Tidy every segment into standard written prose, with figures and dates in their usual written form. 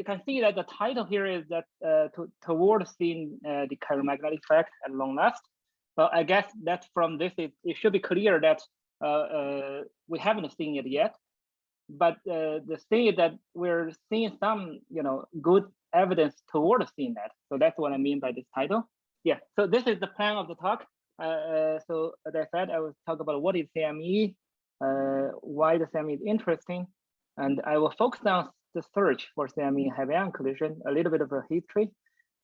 you can see that the title here is that towards seeing the chiromagnetic effect at long last. I guess that from this, it should be clear that we haven't seen it yet. But the thing is that we're seeing some, good evidence towards seeing that. So that's what I mean by this title. Yeah. So this is the plan of the talk. So as I said, I will talk about what is CME, why the CME is interesting, and I will focus on the search for CME heavy ion collision, a little bit of a history,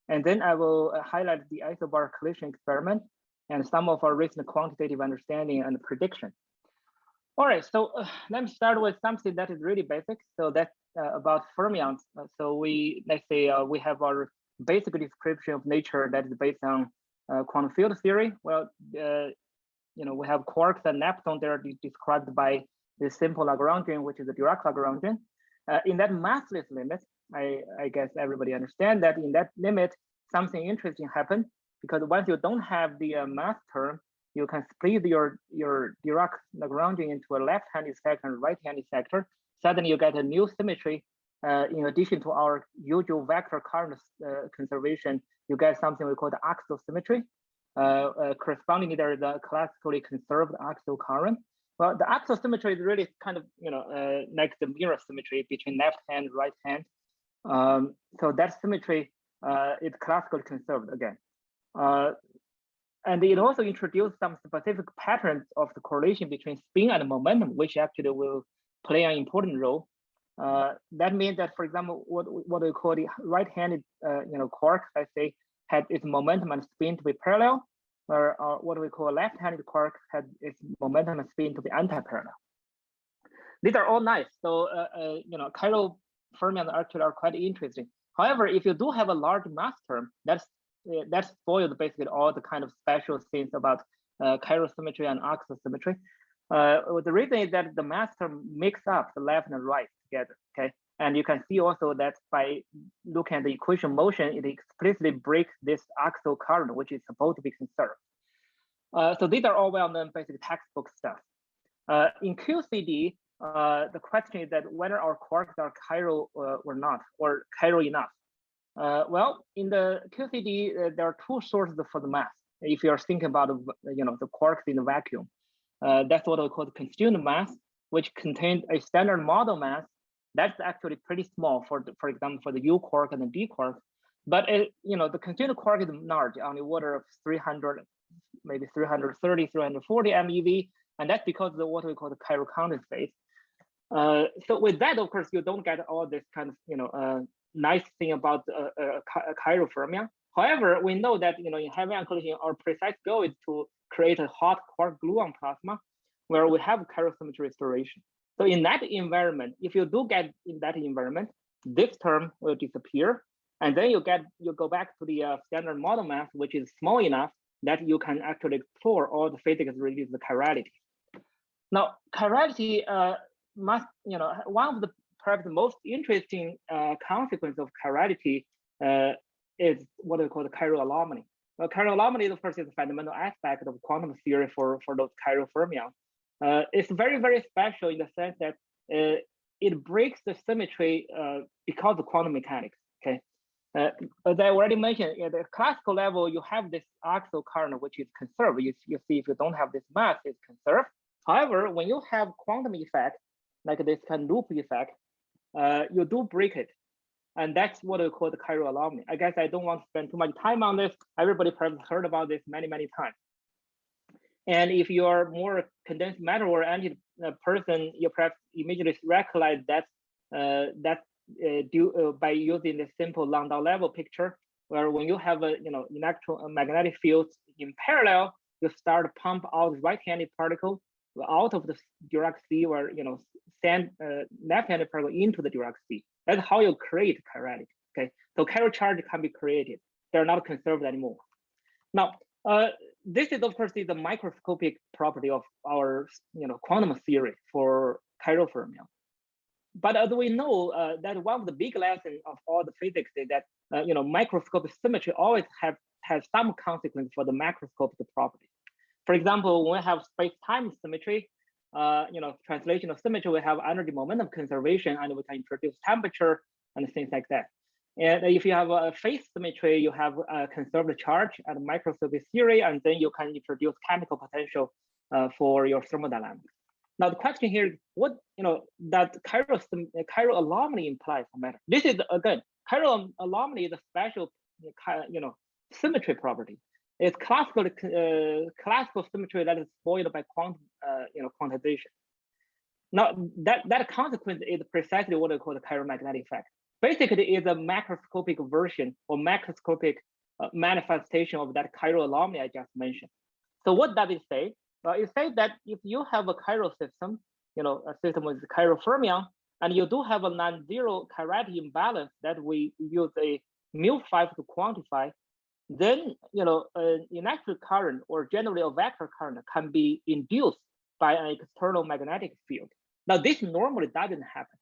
and then I will highlight the Isobar collision experiment and some of our recent quantitative understanding and prediction. All right, so let me start with something that is really basic. So that's about fermions. So let's say we have our basic description of nature that is based on quantum field theory. Well, we have quarks and leptons. They're described by the simple Lagrangian, which is the Dirac Lagrangian. In that massless limit, I guess everybody understands that in that limit, something interesting happens, because once you don't have the mass term, you can split your Dirac Lagrangian into a left-handed sector and right-handed sector. Suddenly you get a new symmetry. In addition to our usual vector current conservation, you get something we call the axial symmetry. Correspondingly, there is a classically conserved axial current. Well, the axial symmetry is really kind of, like the mirror symmetry between left hand and right hand. So that symmetry is classically conserved again. And it also introduced some specific patterns of the correlation between spin and momentum, which actually will play an important role. That means that, for example, what we call the right-handed, quark, let's say, had its momentum and spin to be parallel, or what we call left-handed quark had its momentum and spin to be anti-parallel. These are all nice. So, chiral fermions actually are quite interesting. However, if you do have a large mass term, that spoiled basically all the kind of special things about chiral symmetry and axial symmetry. The reason is that the mass term mix up the left and right together, okay? And you can see also that by looking at the equation motion, it explicitly breaks this axial current, which is supposed to be conserved. So these are all well-known basic textbook stuff. In QCD, the question is that whether our quarks are chiral or not, or chiral enough. Well, in the QCD, there are two sources for the mass. If you're thinking about, the quarks in the vacuum, that's what we call the constituent mass, which contains a standard model mass. That's actually pretty small for example, for the U quark and the D quark. But the constituent quark is large, on the order of 300, maybe 330, 340 MeV, and that's because of what we call the chiral condensate. So with that, of course, you don't get all this kind of nice thing about chiral fermion. However, we know that in heavy ion collision, our precise goal is to create a hot quark gluon plasma where we have chiral symmetry restoration. So in that environment, if you do get in that environment, this term will disappear, and then you go back to the standard model mass, which is small enough that you can actually explore all the physics related to chirality. Now, chirality one of the perhaps the most interesting consequence of chirality is what we call the chiral anomaly. Well, chiral anomaly, of course, is a fundamental aspect of quantum theory for those chiral fermions. It's very, very special in the sense that it breaks the symmetry because of quantum mechanics. Okay, as I already mentioned, at the classical level, you have this axial current which is conserved. You see, if you don't have this mass, it's conserved. However, when you have quantum effect, like this kind of loop effect, you do break it. And that's what we call the chiral anomaly. I guess I don't want to spend too much time on this. Everybody probably heard about this many, many times. And if you're more condensed matter oriented person, you perhaps immediately recollect that by using the simple Landau level picture, where when you have electromagnetic fields in parallel, you start to pump out right-handed particle out of the Dirac sea, or send left-handed particle into the Dirac sea. That's how you create chirality. Okay, so chiral charge can be created. They're not conserved anymore. Now, this is of course the microscopic property of our quantum theory for chiral fermion. But as we know, that one of the big lessons of all the physics is that microscopic symmetry always has some consequence for the macroscopic property. For example, when we have space-time symmetry, translational symmetry, we have energy momentum conservation, and we can introduce temperature and things like that. And if you have a phase symmetry, you have a conserved charge and microscopic theory, and then you can introduce chemical potential for your thermodynamics. Now the question here is, what that chiral anomaly implies for matter? This is again, chiral anomaly is a special symmetry property. It's classical symmetry that is spoiled by quantization. Now that consequence is precisely what we call the chiromagnetic effect. Basically, it's a macroscopic version or macroscopic manifestation of that chiral anomaly I just mentioned. So what does it say? It says that if you have a chiral system, a system with chiral fermion, and you do have a non-zero chirality imbalance that we use a mu5 to quantify, then an electric current or generally a vector current can be induced by an external magnetic field. Now this normally doesn't happen.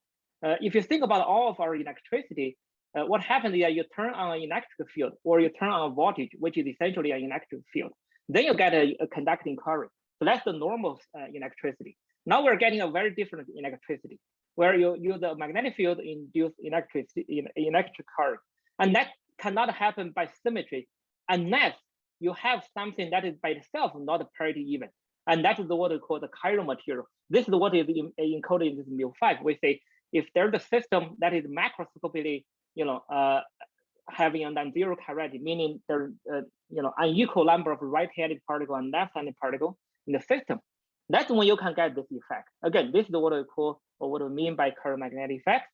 If you think about all of our electricity, what happens is that you turn on an electric field or you turn on a voltage, which is essentially an electric field. Then you get a conducting current. So that's the normal electricity. Now we're getting a very different electricity, where you use a magnetic field induce electric current. And that cannot happen by symmetry unless you have something that is by itself not a parity even. And that is what we call the chiral material. This is what is encoded in this mu5. We say if there's a system that is macroscopically, having a non-zero chirality, meaning there's unequal number of right-handed particle and left-handed particle in the system, that's when you can get this effect. Again, this is what we call or what we mean by chiromagnetic effect.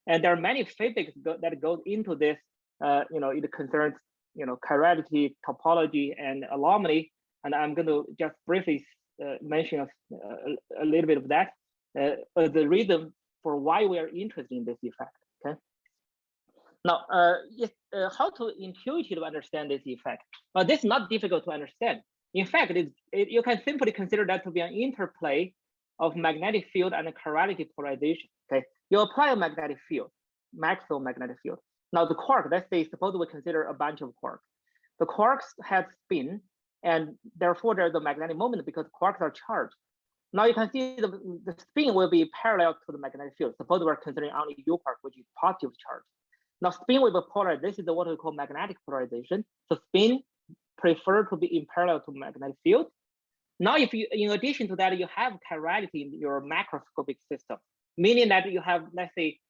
And there are many physics that goes into this. It concerns chirality, topology, and anomaly. And I'm going to just briefly mention a little bit of that. The reason for why we are interested in this effect. Okay. Now, how to intuitively understand this effect? This is not difficult to understand. In fact, you can simply consider that to be an interplay of magnetic field and chirality polarization. Okay, you apply a magnetic field, Maxwell magnetic field. Now the quark, let's say, suppose we consider a bunch of quarks. The quarks have spin, and therefore there's a magnetic moment because quarks are charged. Now you can see the spin will be parallel to the magnetic field. Suppose we're considering only U quark, which is positive charge. Now spin will be polar. This is what we call magnetic polarization. So spin prefer to be in parallel to magnetic field. Now, if you, in addition to that, you have chirality in your macroscopic system, meaning that you have, let's say,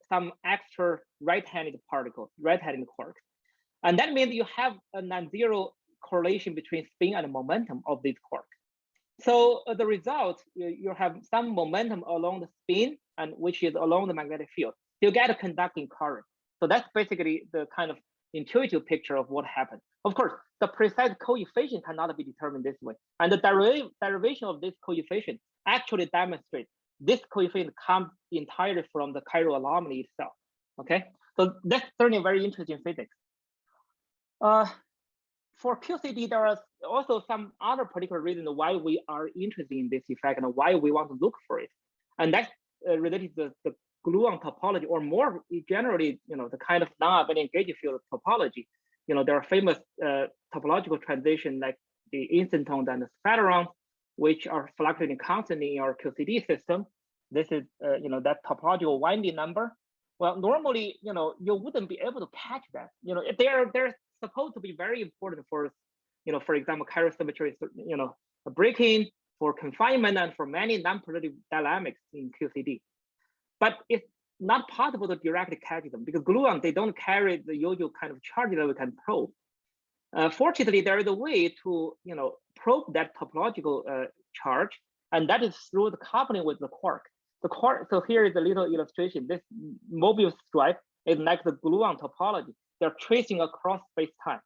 some extra right-handed particles, right-handed quarks. And that means you have a non-zero correlation between spin and momentum of these quarks. So the result, you have some momentum along the spin, and which is along the magnetic field. You get a conducting current. So that's basically the kind of intuitive picture of what happened. Of course, the precise coefficient cannot be determined this way. And the derivation of this coefficient actually demonstrates this coefficient comes entirely from the chiral anomaly itself. Okay, so that's certainly very interesting physics. For QCD, there are also some other particular reasons why we are interested in this effect and why we want to look for it. And that's related to the Gluon topology, or more generally, the kind of non-abelian gauge field topology. There are famous topological transitions like the incentons and the sphalerons, which are fluctuating constantly in our QCD system. This is, that topological winding number. Well, normally, you wouldn't be able to catch that. They're supposed to be very important for, for example, chiral symmetry, breaking, for confinement, and for many non-positive dynamics in QCD. But it's not possible to directly catch them because gluon, they don't carry the usual kind of charge that we can probe. Fortunately, there is a way to probe that topological charge, and that is through the coupling with the quark. The quark. So here is a little illustration. This Mobius stripe is like the gluon topology. They're tracing across space-time,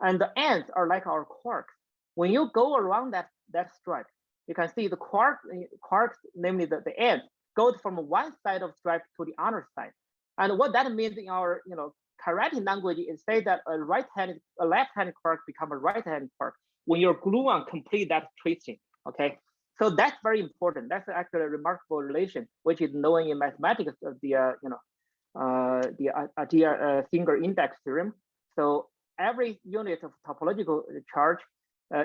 and the ends are like our quarks. When you go around that stripe, you can see the quarks, namely the ends, goes from one side of stripe to the other side. And what that means in our chirality language is say that a left-handed quark become a right-handed quark when your gluon complete that tracing. Okay, so that's very important. That's actually a remarkable relation, which is known in mathematics of the Singer index theorem. So every unit of topological charge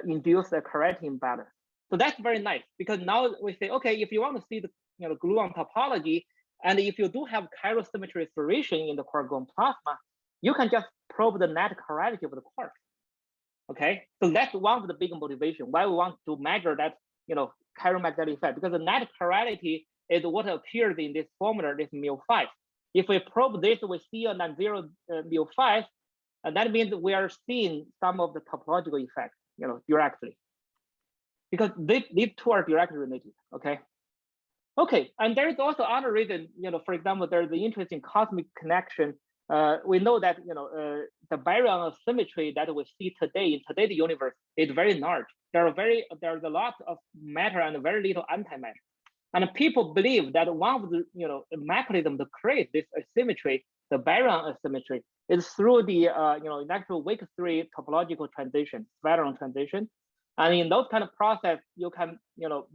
induces a chirality imbalance. So that's very nice because now we say, okay, if you want to see the gluon topology, And if you do have chiral symmetry restoration in the quark-gluon plasma, you can just probe the net chirality of the quark. Okay, so that's one of the big motivation why we want to measure that, chiral magnetic effect, because the net chirality is what appears in this formula, this mu5. If we probe this, we see a non-zero mu5, and that means we are seeing some of the topological effects, directly, because these two are directly related. Okay, and there is also other reason. For example, there's the interesting cosmic connection. We know that the baryon of symmetry that we see today in today's universe is very large. There's a lot of matter and very little antimatter. And people believe that one of the mechanisms to create this asymmetry, the baryon asymmetry, is through the electron weak 3 topological transition, baryon transition. And in those kind of process, you can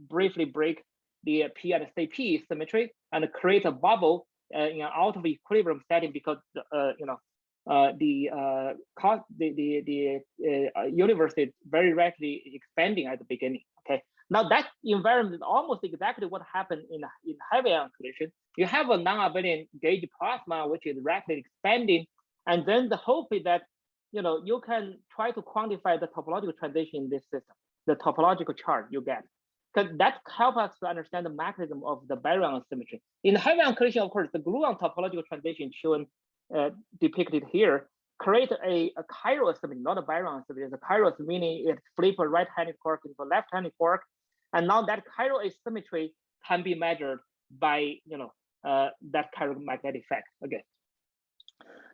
briefly break the P and CP symmetry and create a bubble out of equilibrium setting, because the universe is very rapidly expanding at the beginning. Okay, now that environment is almost exactly what happened in heavy ion collision. You have a non-abelian gauge plasma which is rapidly expanding, and then the hope is that you can try to quantify the topological transition in this system, the topological chart you get, because that helps us to understand the mechanism of the baryon symmetry. In the heavy ion collision, of course, the gluon topological transition shown depicted here create a chiral symmetry, not a baryon symmetry. It's a chiral, meaning it flips a right-handed quark into a left-handed quark, and now that chiral asymmetry can be measured by that chiral magnetic effect again.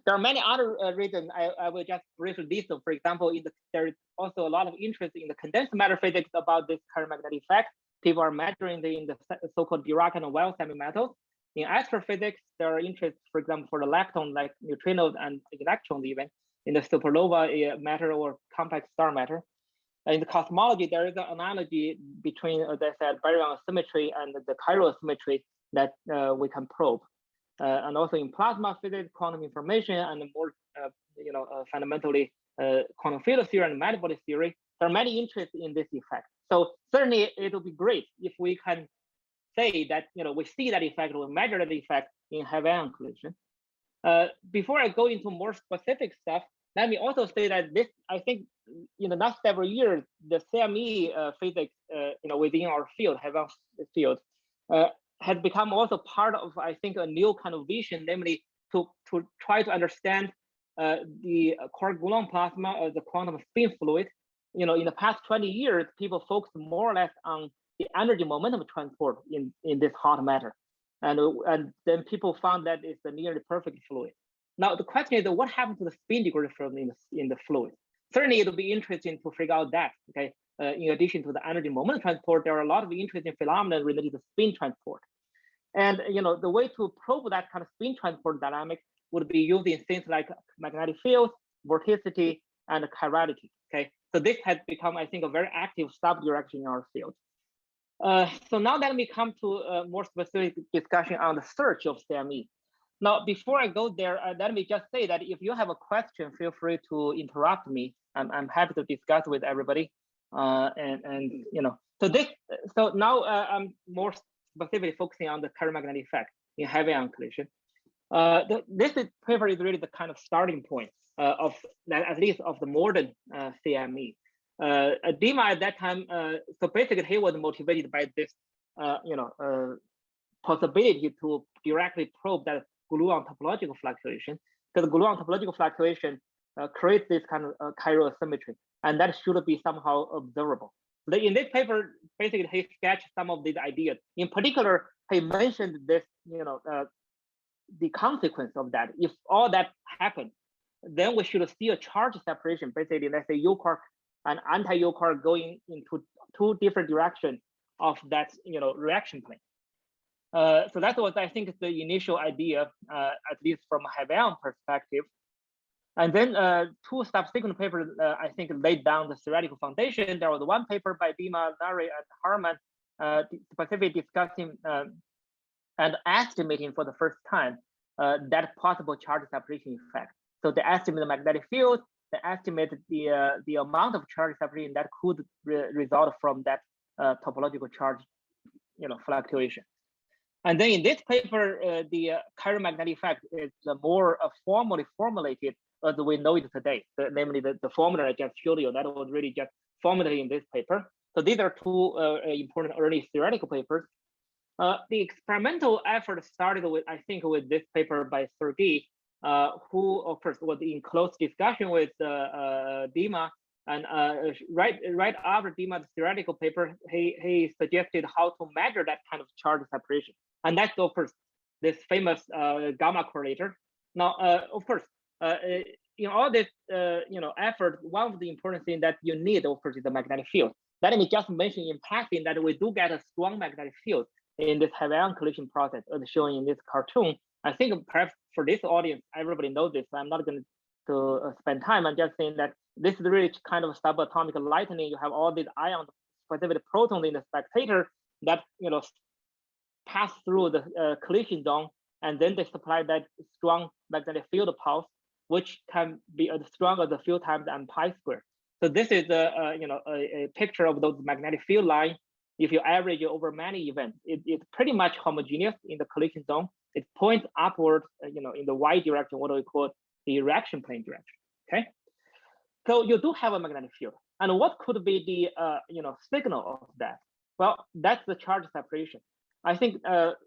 There are many other reasons. I will just briefly list them. For example, there is also a lot of interest in the condensed matter physics about this chiral magnetic effect. People are measuring in the so-called Dirac and Weil semimetals. In astrophysics, there are interests, for example, for the lepton, like neutrinos and electrons, even in the supernova matter or complex star matter. In the cosmology, there is an analogy between, as I said, baryon symmetry and the chiral symmetry that we can probe. And also in plasma physics, quantum information, and more, fundamentally quantum field theory and metabolic theory, there are many interests in this effect. So certainly it will be great if we can say that we see that effect, we measure that effect in heavy ion collision. Before I go into more specific stuff, let me also say that this, I think, in the last several years, the CME physics, within our field, heavy ion field, has become also part of, I think, a new kind of vision, namely to try to understand the quark-gluon plasma as a quantum spin fluid. In the past 20 years, people focused more or less on the energy momentum transport in this hot matter, and then people found that it's a nearly perfect fluid. Now the question is, what happened to the spin degree field in the fluid? Certainly, it'll be interesting to figure out that. Okay, in addition to the energy momentum transport, there are a lot of interesting phenomena related to spin transport. And the way to probe that kind of spin transport dynamic would be using things like magnetic fields, vorticity, and chirality. Okay, so this has become, I think, a very active sub-direction in our field. So now let me come to a more specific discussion on the search of CME. Now, before I go there, let me just say that if you have a question, feel free to interrupt me. I'm happy to discuss with everybody. So now I'm more specifically focusing on the chiral magnetic effect in heavy ion collision. This paper is really the kind of starting point of at least of the modern CME. Dima at that time, so basically he was motivated by this, possibility to directly probe that gluon topological fluctuation, because gluon topological fluctuation creates this kind of chiral symmetry, and that should be somehow observable. In this paper, basically he sketched some of these ideas. In particular, he mentioned this, the consequence of that. If all that happened, then we should see a charge separation. Basically, let's say U quark and anti-U quark going into two different directions of that, reaction plane. So that was, I think, the initial idea, at least from a heavy ion perspective. And then two subsequent papers, I think, laid down the theoretical foundation. There was one paper by Dima, Nari, and Harman, specifically discussing and estimating for the first time that possible charge separation effect. So they estimate the magnetic field, they estimate the amount of charge separation that could result from that topological charge, fluctuation. And then in this paper, the chiromagnetic effect is more formally formulated as we know it today. Namely, the formula I just showed you, that was really just formulated in this paper. So these are two important early theoretical papers. The experimental effort started with, I think, with this paper by Sergey, who, of course, was in close discussion with Dima. And right after Dima's theoretical paper, he suggested how to measure that kind of charge separation. And that's, of course, this famous Gamma Correlator. Now, of course, in all this effort, one of the important things that you need, of course, is the magnetic field. Let me just mention in passing that we do get a strong magnetic field in this heavy-ion collision process, as shown in this cartoon. I think perhaps for this audience, everybody knows this. So I'm not going to spend time. I'm just saying that this is really kind of subatomic lightning. You have all these ions, specific protons in the spectator that pass through the collision zone, and then they supply that strong magnetic field pulse, which can be as strong as the field times m pi squared. So this is a picture of those magnetic field lines. If you average over many events, it's pretty much homogeneous in the collision zone. It points upward, in the y direction, what we call the reaction plane direction. Okay, so you do have a magnetic field, and what could be the signal of that? Well, that's the charge separation. I think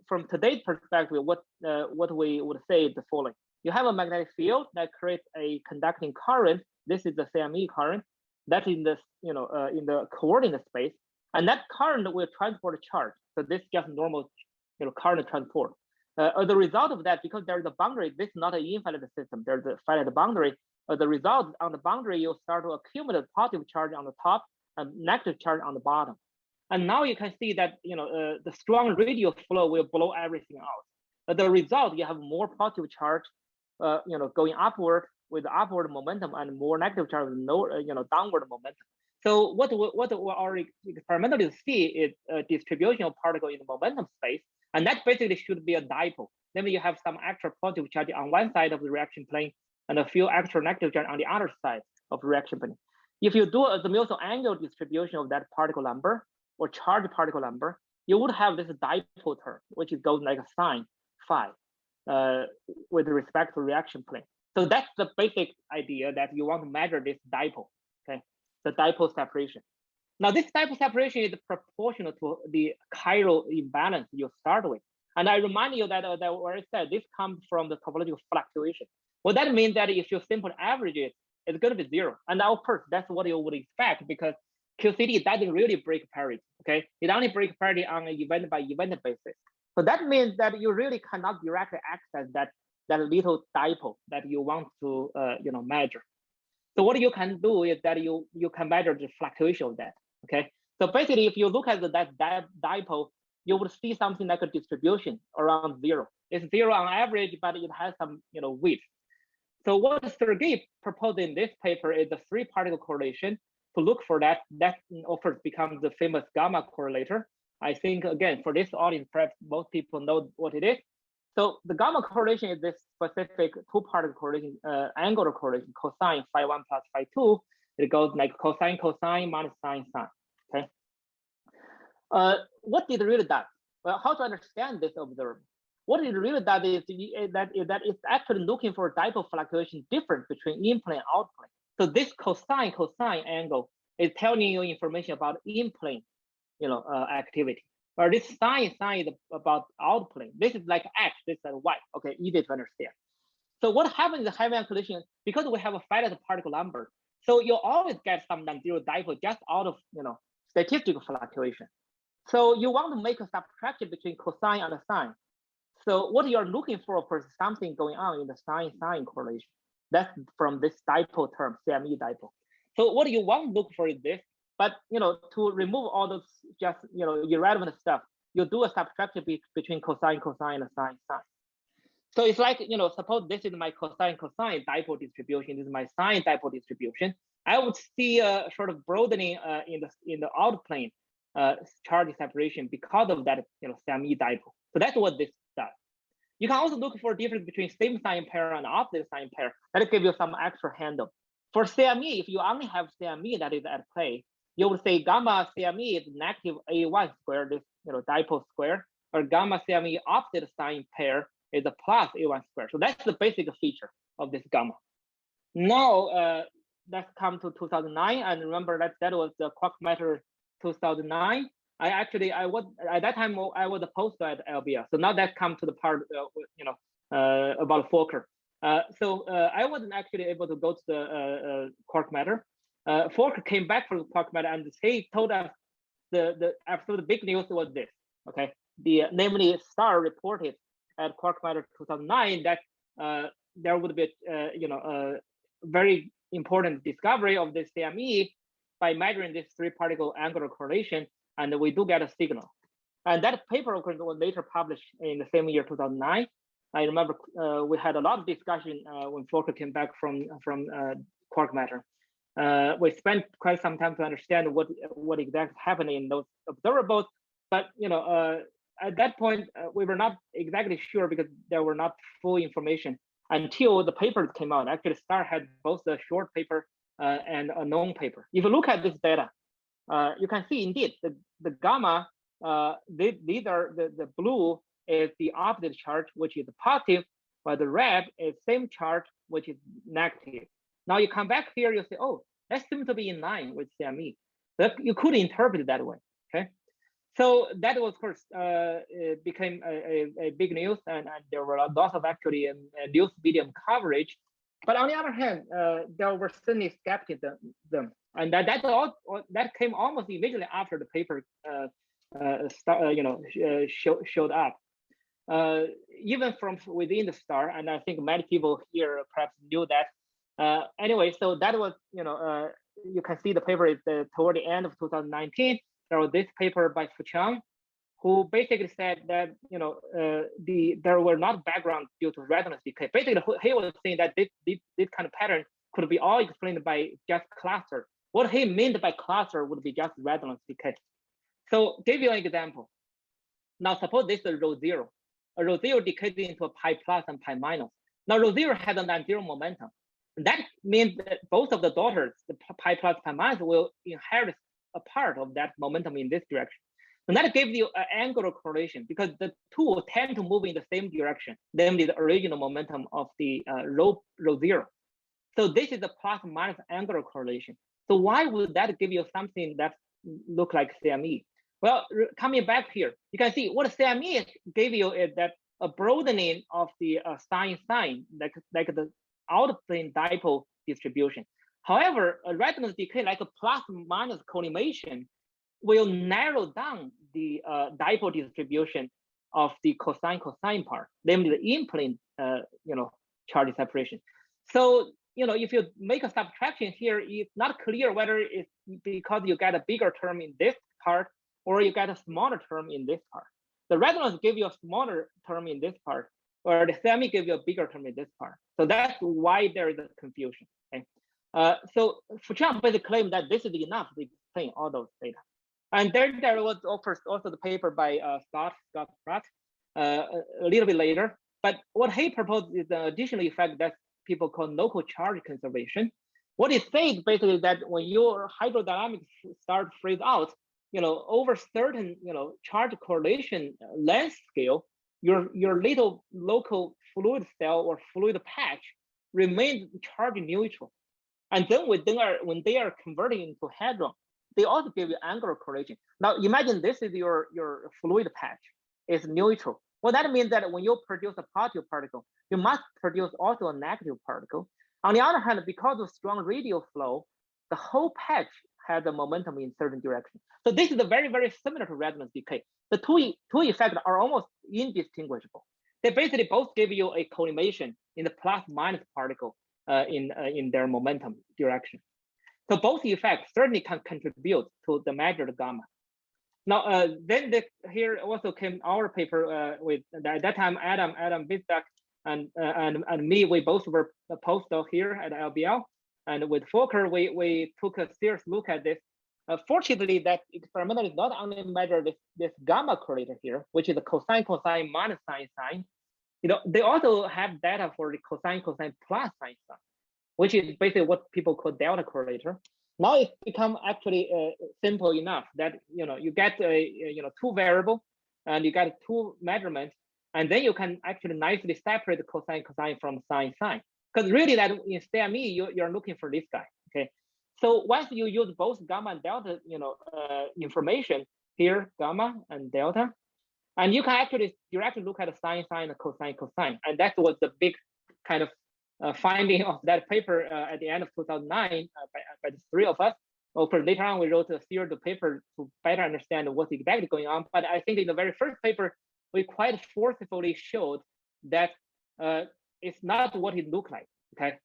from today's perspective, what we would say is the following: you have a magnetic field that creates a conducting current. This is the CME current that is in the in the coordinate space. And that current will transport a charge. So this is just normal current transport. As a result of that, because there's a boundary, this is not an infinite system, there's a finite boundary. As a result, on the boundary, you'll start to accumulate positive charge on the top and negative charge on the bottom. And now you can see that the strong radial flow will blow everything out. As a result, you have more positive charge going upward with upward momentum, and more negative charge with no downward momentum. So what our experimentalists see is a distribution of particle in the momentum space, and that basically should be a dipole. Then you have some extra positive charge on one side of the reaction plane and a few extra negative charge on the other side of the reaction plane. If you do a Azimuthal angle distribution of that particle number or charge particle number, you would have this dipole term, which goes like a sine phi with respect to reaction plane. So that's the basic idea, that you want to measure this dipole. Okay. The dipole separation. Now, this dipole separation is proportional to the chiral imbalance you start with. And I remind you that where I said this comes from the topological fluctuation. Well, that means that if you simply average it, it's going to be zero. And of course, that's what you would expect, because QCD doesn't really break parity. Okay, it only breaks parity on an event by event basis. So that means that you really cannot directly access that little dipole that you want to measure. So what you can do is that you can measure the fluctuation of that. Okay, so basically, if you look at that dipole, you would see something like a distribution around zero. It's zero on average, but it has some width. So what Sergey proposed in this paper is the 3-particle correlation to look for that. That of course becomes the famous Gamma Correlator. I think again for this audience, perhaps most people know what it is. So the Gamma correlation is this specific 2-particle correlation, angular correlation, cosine phi 1 plus phi 2. It goes like cosine cosine minus sine sine. Okay. What it really does? Well, how to understand this observation? What it really does is that it's actually looking for dipole fluctuation difference between in plane and out plane. So this cosine angle is telling you information about in plane, activity. Or this sine is about out plane. This is like X, this is Y. Okay, easy to understand. So what happens in the heavy-ion collision, because we have a finite particle number, so you always get some non-zero dipole just out of statistical fluctuation. So you want to make a subtraction between cosine and sine. So what you're looking for is something going on in the sine correlation. That's from this dipole term, CME dipole. So what you want to look for is this. But to remove all those just irrelevant stuff, you do a subtraction between cosine and sine. So it's like suppose this is my cosine dipole distribution. This is my sine dipole distribution. I would see a sort of broadening in the out plane charge separation because of that CME dipole. So that's what this does. You can also look for a difference between same sign pair and opposite sign pair. That'll give you some extra handle. For CME, if you only have CME that is at play, you would say gamma CME is negative A1 squared, this dipole square, or gamma CME opposite sign pair is a plus A1 squared. So that's the basic feature of this gamma. Now let's come to 2009, and remember that was the Quark matter 2009. I was at that time I was a postdoc at LBL. So now that come to the part about Fokker. So I wasn't actually able to go to the Quark matter. Fokker came back from the Quark matter, and he told us the absolute big news was this. Okay, namely Star reported at Quark matter 2009 that there would be a very important discovery of this CME by measuring this 3-particle angular correlation, and we do get a signal. And that paper was later published in the same year, 2009. I remember we had a lot of discussion when Fokker came back from Quark matter. We spent quite some time to understand what exactly happened in those observables, but at that point we were not exactly sure because there were not full information until the papers came out. Actually, Star had both a short paper and a known paper. If you look at this data, you can see indeed the gamma, these are the blue is the opposite charge, which is positive, while the red is same charge, which is negative. Now you come back here, you say, oh, that seems to be in line with CME. But you could interpret it that way, okay? So that was, of course, it became a big news, and there were lots of actually news medium coverage. But on the other hand, there were certainly skepticism, and that came almost immediately after the paper showed up. Even from within the Star, and I think many people here perhaps knew that. Anyway, so that was, you can see the paper is toward the end of 2019. There was this paper by Fuchang, who basically said that there were not background due to resonance decay. Basically, he was saying that this kind of pattern could be all explained by just cluster. What he meant by cluster would be just resonance decay. So give you an example. Now suppose this is rho zero. A rho zero decays into a pi plus and pi minus. Now rho zero has a non-zero momentum. That means that both of the daughters, the pi plus, pi minus, will inherit a part of that momentum in this direction. And that gives you an angular correlation because the two tend to move in the same direction, namely the original momentum of the rho zero. So this is a plus minus angular correlation. So why would that give you something that look like CME? Well, coming back here, you can see what CME gave you is that a broadening of the sign, like the outplane dipole distribution. However, a resonance decay like a plus minus collimation will narrow down the dipole distribution of the cosine part, namely the in-plane charge separation. So if you make a subtraction here, it's not clear whether it's because you get a bigger term in this part or you get a smaller term in this part. The resonance give you a smaller term in this part, or the CME give you a bigger term in this part. So that's why there is a confusion. Okay? So Fuchang basically claimed that this is enough to explain all those data. And then there was also the paper by Scott Pratt a little bit later. But what he proposed is an additional effect that people call local charge conservation. What it says basically that when your hydrodynamics start to freeze out, over certain charge correlation length scale, your little local fluid cell or fluid patch remains charge neutral. And then when they are converting into hadron, they also give you angular correlation. Now imagine this is your fluid patch is neutral. Well, that means that when you produce a positive particle, you must produce also a negative particle. On the other hand, because of strong radial flow, the whole patch has a momentum in certain direction. So this is very, very similar to resonance decay. The two effects are almost indistinguishable. They basically both give you a collimation in the plus minus particle in their momentum direction. So both effects certainly can contribute to the measured gamma. Now, then here also came our paper with at that time Adam Bisdak and me. We both were a postdoc here at LBL, and with Fokker we took a serious look at this. Fortunately, that experimentally not only measure this gamma correlator here, which is a cosine minus sine. They also have data for the cosine plus sine, which is basically what people call delta correlator. Now it's become actually simple enough that you get a two variable and you get two measurements, and then you can actually nicely separate cosine cosine from sine sine. Because really, that in CME you're looking for this guy. Okay, so once you use both gamma and delta, information here, gamma and delta, and you can actually directly look at sine sine and cosine cosine, and that was the big kind of finding of that paper at the end of 2009 by the three of us. Of course, later on we wrote a series of papers to better understand what's exactly going on. But I think in the very first paper, we quite forcefully showed that it's not what it looked like. Okay,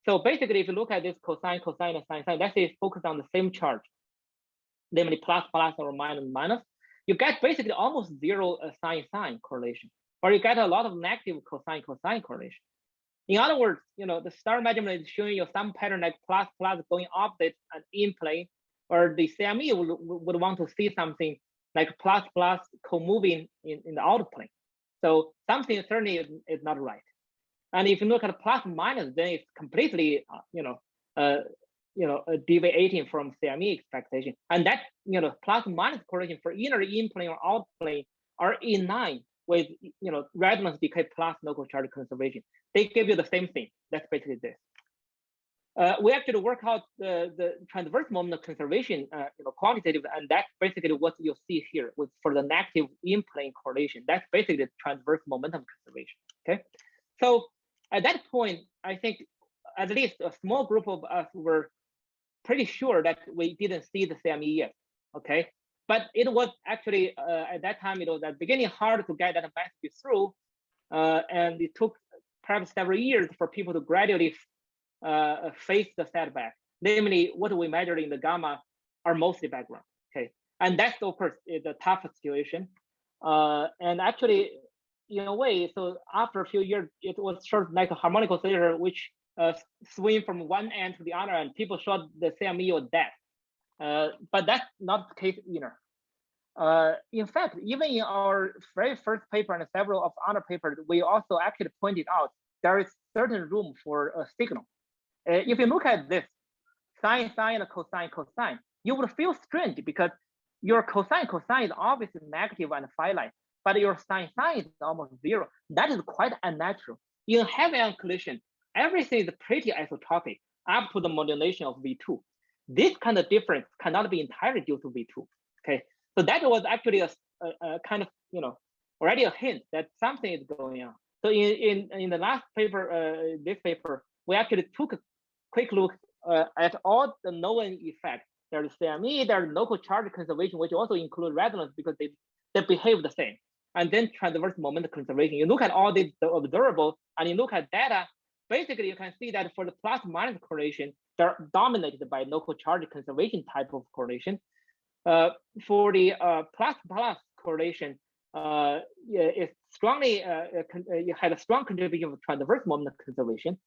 so basically, if you look at this cosine, cosine, and sine, sine, let's say it's focused on the same charge, namely plus, plus, or minus, minus, you get basically almost zero sine, sine correlation, or you get a lot of negative cosine, cosine correlation. In other words, the star measurement is showing you some pattern like plus, plus going opposite and in plane, or the CME would want to see something like plus, plus co-moving in the out plane. So something certainly is not right. And if you look at plus minus, then it's completely, deviating from CME expectation. And that, plus minus correlation for either in plane or out plane are in line with, resonance decay plus local charge conservation. They give you the same thing. That's basically this. We actually work out the transverse moment conservation, quantitative, and that's basically what you see here for the negative in-plane correlation. That's basically the transverse momentum conservation. Okay, so at that point, I think at least a small group of us were pretty sure that we didn't see the CME yet. Okay, but it was actually at that time, it was at the beginning hard to get that message through, and it took perhaps several years for people to gradually face the setback. Namely, what we measure in the gamma are mostly background. Okay, and that's of course is a tough situation. And actually, in a way, so after a few years, it was sort of like a harmonic oscillator which swing from one end to the other, and people thought the CME was dead. But that's not the case either. In fact, even in our very first paper and several of other papers, we also actually pointed out there is certain room for a signal. If you look at this sine, sine, cosine, cosine, you would feel strange because your cosine, cosine is obviously negative and finite, but your sine, sine is almost zero. That is quite unnatural. In heavy-ion collision, everything is pretty isotropic up to the modulation of V2. This kind of difference cannot be entirely due to V2. Okay, so that was actually a kind of already a hint that something is going on. So in the last paper, this paper, we actually took a quick look at all the known effects. There's CME, there's local charge conservation, which also include resonance because they behave the same. And then transverse moment conservation. You look at all the observable and you look at data, basically you can see that for the plus minus correlation, they're dominated by local charge conservation type of correlation. For the plus plus correlation, it strongly it had a strong contribution of transverse moment conservation,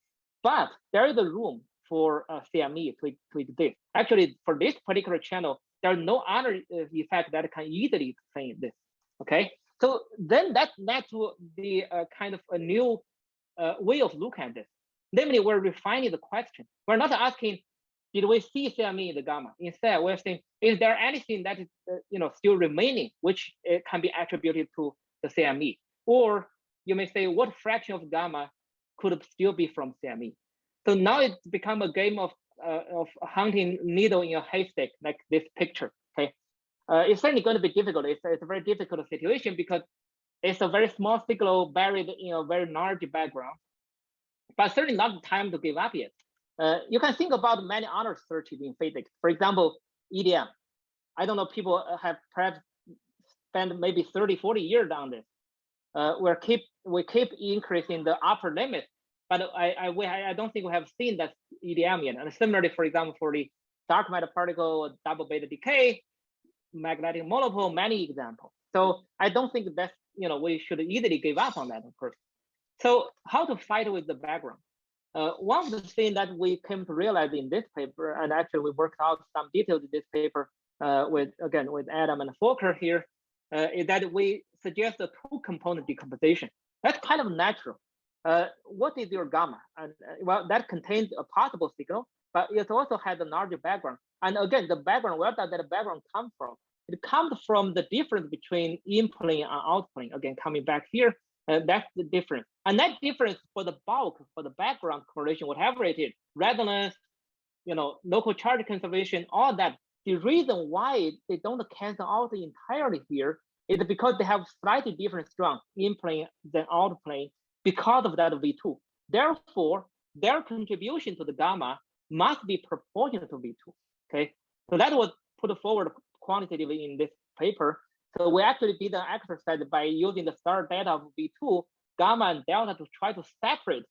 but there is a room for CME to exist. Actually, for this particular channel, there are no other effect that can easily explain this. Okay, so then that led to the kind of a new way of looking at this. Namely, we're refining the question. We're not asking, did we see CME in the gamma? Instead, we're saying, is there anything that is still remaining, which can be attributed to the CME? Or you may say, what fraction of gamma could still be from CME? So now it's become a game of hunting needle in a haystack, like this picture. Okay, it's certainly going to be difficult. It's a very difficult situation because it's a very small signal buried in a very large background, but certainly not the time to give up yet. You can think about many other searches in physics. For example, EDM. I don't know, people have perhaps spent maybe 30, 40 years on this. We keep increasing the upper limit, but I don't think we have seen that EDM yet. And similarly, for example, for the dark matter particle, double beta decay, magnetic monopole, many examples. So I don't think that's, we should easily give up on that, of course. So how to fight with the background? One of the things that we came to realize in this paper, and actually we worked out some details in this paper with Adam and Fokker here, is that we suggest a two-component decomposition. That's kind of natural. What is your gamma? And well, that contains a possible signal, but it also has a larger background. And again, the background, where does that background come from? it comes from the difference between in plane and out plane. Again, coming back here, that's the difference. And that difference for the bulk, for the background correlation, whatever it is, resonance, local charge conservation, all that. The reason why they don't cancel out entirely here is because they have slightly different strength in plane than out plane because of that V2. Therefore, their contribution to the gamma must be proportional to V2. Okay, so that was put forward quantitatively in this paper. So we actually did an exercise by using the star data of V2, gamma, and delta to try to separate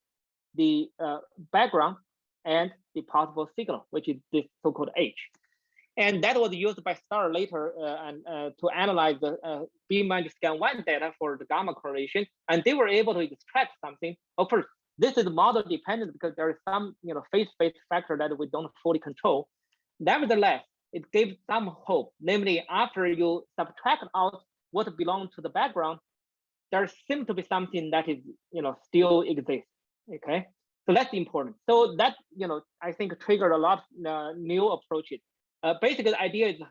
the background and the possible signal, which is this so-called H. And that was used by Star later to analyze the beam scan 1 data for the gamma correlation, and they were able to extract something. Of course, this is model dependent because there is some phase space factor that we don't fully control. Nevertheless, it gave some hope. Namely, after you subtract out what belongs to the background, there seems to be something that is still exists. Okay, so that's important. So that I think triggered a lot of new approaches. Basically, the idea is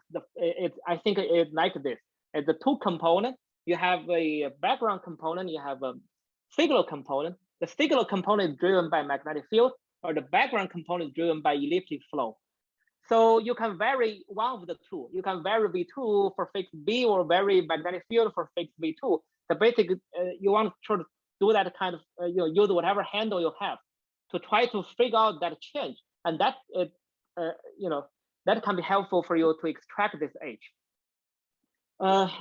I think it's like this. It's the two components. You have a background component. You have a signal component. The signal component is driven by magnetic field, or the background component is driven by elliptic flow. So you can vary one of the two. You can vary V2 for fixed B or vary magnetic field for fixed V2. So basically, you want to try to do that kind of, use whatever handle you have to try to figure out that change. And that, that can be helpful for you to extract this H.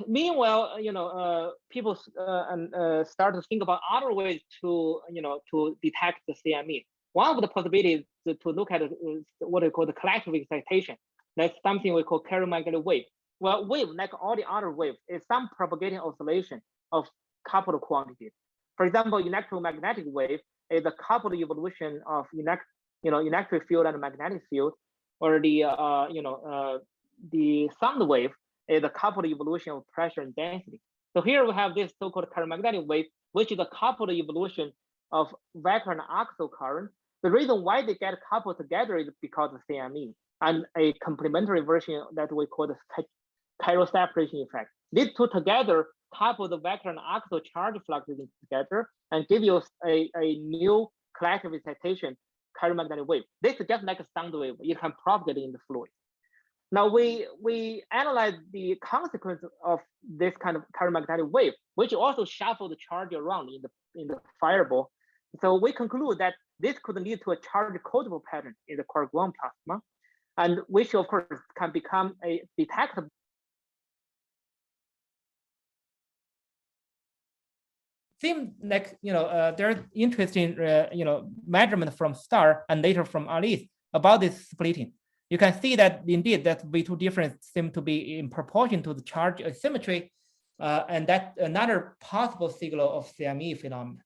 Meanwhile, people start to think about other ways to, to detect the CME. One of the possibilities is to look at what we call the collective excitation. That's something we call ferromagnetic wave. Well, wave, like all the other waves, is some propagating oscillation of coupled quantities. For example, electromagnetic wave is a coupled evolution of electric field and magnetic field, or the sound wave is a coupled evolution of pressure and density. So here we have this so-called ferromagnetic wave, which is a coupled evolution of vector and axial current. The reason why they get coupled together is because of CME and a complementary version that we call the chiral separation effect. These two together couple the vector and axial charge fluxes together and give you a new collective excitation ferromagnetic wave. This is just like a sound wave. You can propagate in the fluid. Now we analyze the consequence of this kind of ferromagnetic wave, which also shuffle the charge around in the fireball. So we conclude that this could lead to a charge codable pattern in the quark gluon plasma, and which of course can become a detectable. Seems like there's interesting measurement from Star and later from Alice about this splitting. You can see that indeed that V2 difference seems to be in proportion to the charge asymmetry, and that's another possible signal of CME phenomenon.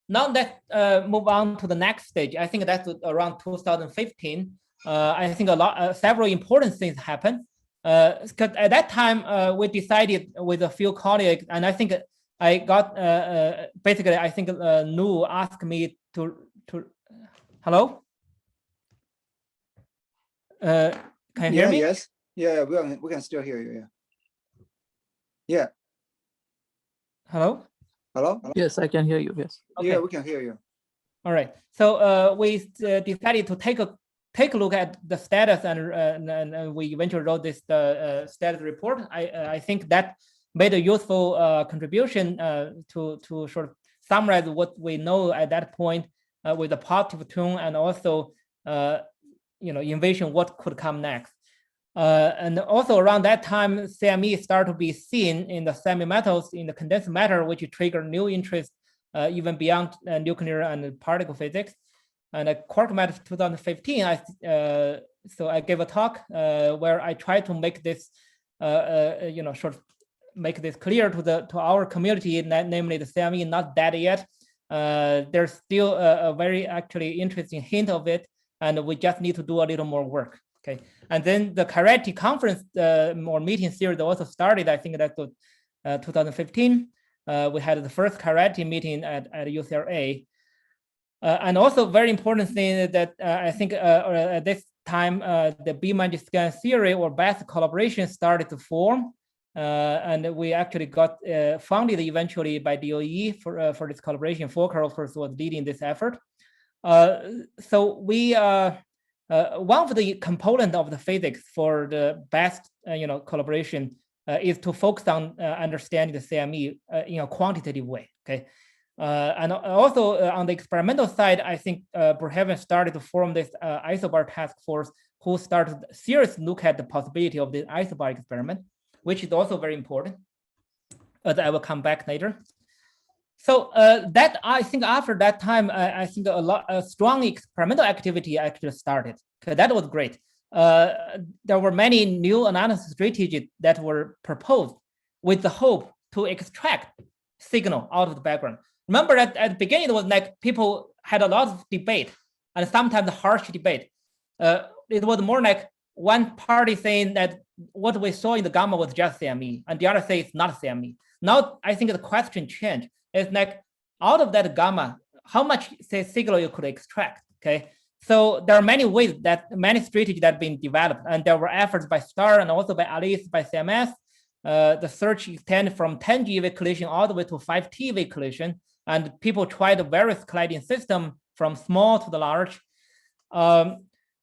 Now let's move on to the next stage. I think that's around 2015. I think several important things happened. Because at that time we decided with a few colleagues, and I think I got basically I think Nu asked me to hello. Can you hear me? Yes. Yeah, we can still hear you. Yeah. Hello. Hello. Yes, I can hear you. Yes. Okay. Yeah, we can hear you. All right. So we decided to take a look at the status, and we eventually wrote this status report. I think that made a useful contribution to sort of summarize what we know at that point with a positive tone, and also envision what could come next. And also around that time, CME started to be seen in the semi-metals in the condensed matter, which triggered new interest even beyond nuclear and particle physics. And at Quark Math 2015, so I gave a talk where I tried to make this, sort of make this clear to our community, namely the CME not dead yet. There's still a very actually interesting hint of it, and we just need to do a little more work. Okay, and then the Chirality conference or meeting series also started. I think that's 2015. We had the first Chirality meeting at UCLA. And also very important thing that I think at this time, the B-magic scan theory or Bath collaboration started to form. And we actually got funded eventually by DOE for this collaboration. Fokker, of course, was leading this effort. So we one of the components of the physics for the best collaboration is to focus on understanding the CME in a quantitative way. Okay, and also on the experimental side, I think Brookhaven started to form this Isobar task force, who started seriously look at the possibility of the Isobar experiment, which is also very important, as I will come back later. So that I think after that time, I think a strong experimental activity actually started. Okay, that was great. There were many new analysis strategies that were proposed with the hope to extract signal out of the background. Remember that at the beginning, it was like people had a lot of debate and sometimes harsh debate. It was more like one party saying that what we saw in the gamma was just CME, and the other say it's not CME. Now I think the question changed. It's like out of that gamma, how much say signal you could extract? Okay, so there are many ways many strategies that have been developed, and there were efforts by STAR and also by Alice, by CMS. The search extended from 10 GeV collision all the way to 5 TeV collision, and people tried various colliding systems from small to the large.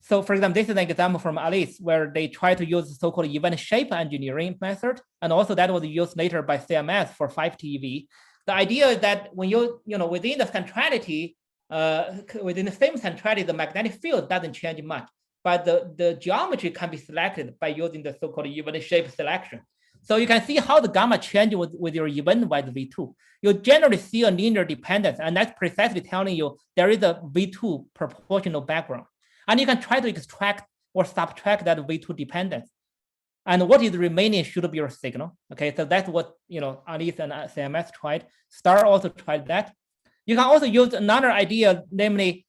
So for example, this is an example from Alice where they try to use the so-called event shape engineering method. And also that was used later by CMS for 5 TeV. The idea is that when within the centrality, within the same centrality, the magnetic field doesn't change much, but the geometry can be selected by using the so-called event shape selection. So you can see how the gamma changes with your event-wise V2. You generally see a linear dependence, and that's precisely telling you there is a V2 proportional background. And you can try to extract or subtract that V2 dependence. And what is remaining should be your signal. Okay, so that's what Alice and CMS tried. STAR also tried that. You can also use another idea, namely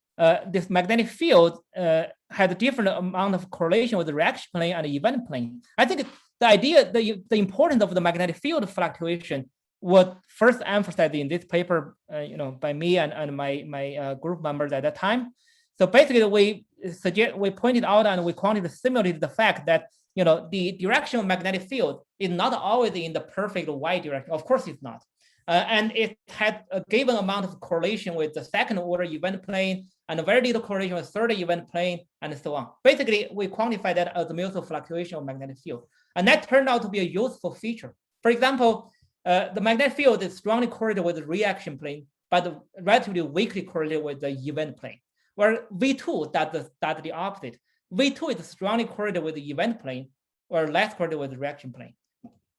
this magnetic field has a different amount of correlation with the reaction plane and the event plane. I think the idea, the importance of the magnetic field fluctuation was first emphasized in this paper, by me and my group members at that time. So basically, we pointed out and we quantitatively simulated the fact that the direction of magnetic field is not always in the perfect y direction. Of course, it's not, and it had a given amount of correlation with the second order event plane and a very little correlation with third event plane, and so on. Basically, we quantify that as the mutual fluctuation of magnetic field, and that turned out to be a useful feature. For example, the magnetic field is strongly correlated with the reaction plane, but relatively weakly correlated with the event plane. Where V2 does the opposite. V2 is strongly correlated with the event plane or less correlated with the reaction plane.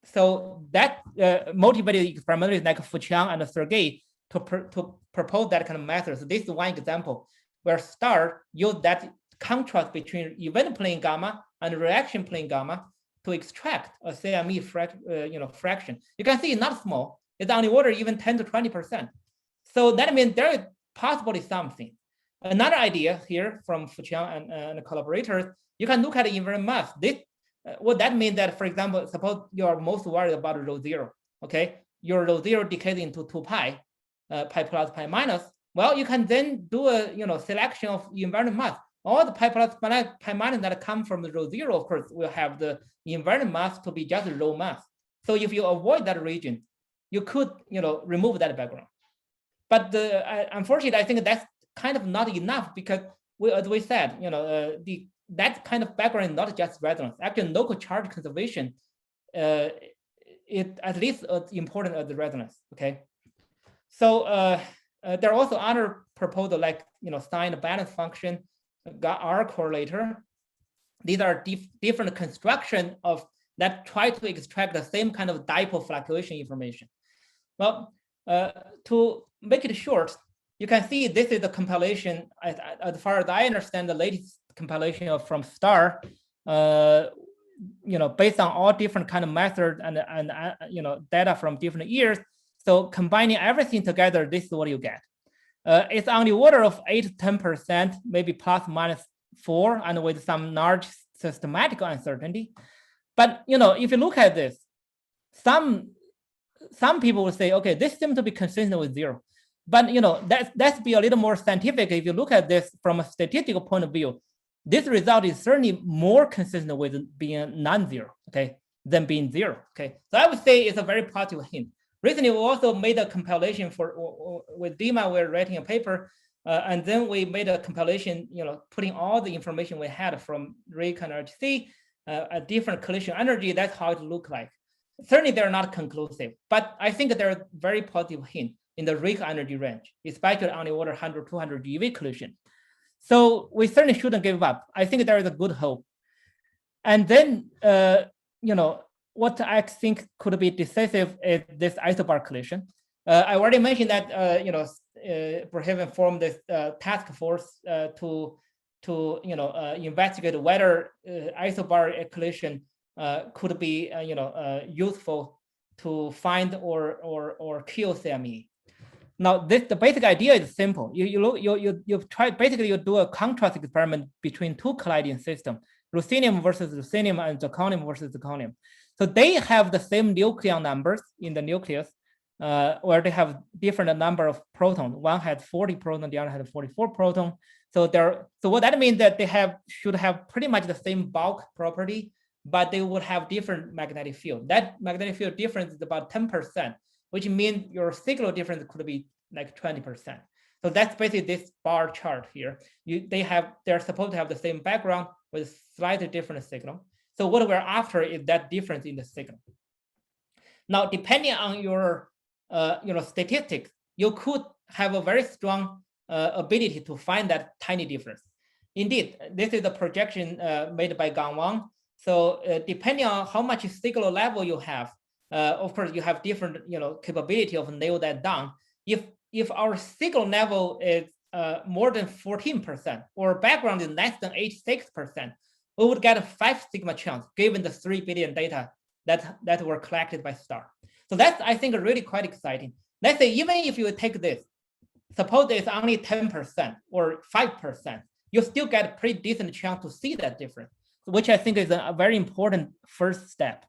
So that motivated experimentalists like Fuqiang and Sergey to propose that kind of method. So this is one example where STAR used that contrast between event plane gamma and reaction plane gamma to extract a CME fraction. You can see it's not small. It's on the order even 10 to 20%. So that means there is possibly something. Another idea here from Fuqiang and collaborators, you can look at the invariant mass. What that means that, for example, suppose you are most worried about rho zero, okay? Your rho zero decays into 2 pi, pi plus, pi minus. Well, you can then do a selection of invariant mass. All the pi plus, pi minus that come from the rho zero, of course, will have the invariant mass to be just rho mass. So if you avoid that region, you could remove that background. But unfortunately, I think that's kind of not enough because as we said, that kind of background is not just resonance. Actually, local charge conservation it at least as important as the resonance. Okay, so there are also other proposals like sign balance function, R correlator. These are different construction of that try to extract the same kind of dipole fluctuation information. Well, to make it short, you can see this is the compilation, as far as I understand, the latest compilation from STAR, based on all different kind of methods and data from different years. So combining everything together, this is what you get. It's on the order of 8 to 10%, maybe plus minus 4, and with some large systematic uncertainty. But if you look at this, some people will say, okay, this seems to be consistent with 0. But let's be a little more scientific. If you look at this from a statistical point of view, this result is certainly more consistent with being non-zero, okay, than being zero, okay. So I would say it's a very positive hint. Recently, we also made a compilation with Dima. We're writing a paper, and then we made a compilation, putting all the information we had from RHIC and RHC at different collision energy. That's how it looked like. Certainly, they're not conclusive, but I think they're a very positive hint in the RHIC energy range, especially on the order 100, 200 GeV collision. So we certainly shouldn't give up. I think there is a good hope. And then, what I think could be decisive is this isobar collision. I already mentioned that, Brookhaven formed this task force to investigate whether isobar collision could be, useful to find or kill CME. Now, the basic idea is simple. You try, basically you do a contrast experiment between two colliding systems, ruthenium versus ruthenium and zirconium versus zirconium. So they have the same nucleon numbers in the nucleus, where they have different number of protons. One had 40 protons, the other had 44 protons. So what that means that they should have pretty much the same bulk property, but they would have different magnetic field. That magnetic field difference is about 10%. Which means your signal difference could be like 20%. So that's basically this bar chart here. They're supposed to have the same background with slightly different signal. So what we're after is that difference in the signal. Now, depending on your statistics, you could have a very strong ability to find that tiny difference. Indeed, this is a projection made by Gluon. So depending on how much signal level you have, of course, you have different, capability of nail that down. If our signal level is more than 14% or background is less than 86%, we would get a 5 sigma chance given the 3 billion data that were collected by STAR. So that's, I think, really quite exciting. Let's say even if you take this, suppose it's only 10% or 5%, you still get a pretty decent chance to see that difference, which I think is a very important first step.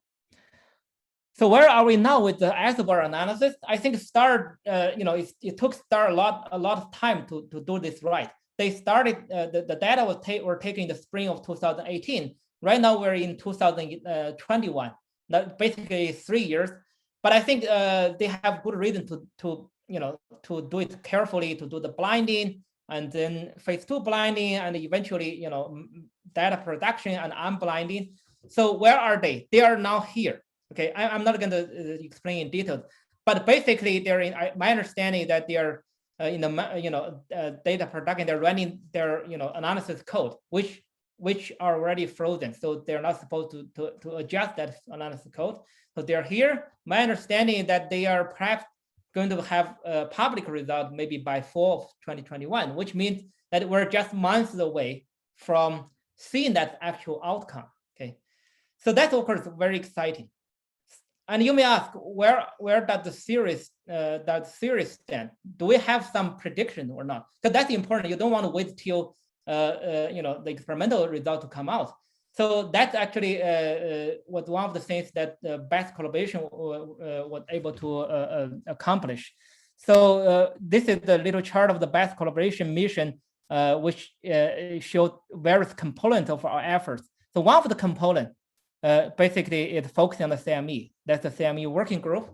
So where are we now with the Isobar analysis? I think STAR, it took STAR a lot of time to do this right. They started, the data were taken in the spring of 2018. Right now we're in 2021. That basically 3 years. But I think they have good reason to do it carefully, to do the blinding and then phase 2 blinding and eventually, data production and unblinding. So where are they? They are now here. Okay, I'm not going to explain in detail, but basically they're in. My understanding is that they are in the data production. They're running their analysis code, which are already frozen, so they're not supposed to adjust that analysis code. So they're here. My understanding is that they are perhaps going to have a public result maybe by fall of 2021, which means that we're just months away from seeing that actual outcome. Okay, so that's of course very exciting. And you may ask, where does the series stand? Do we have some prediction or not? Because that's important. You don't want to wait till the experimental result to come out. So that's actually was one of the things that the BAST collaboration was able to accomplish. So this is the little chart of the BAST collaboration mission, which showed various components of our efforts. So one of the components basically is focusing on the CME. That's the CME working group.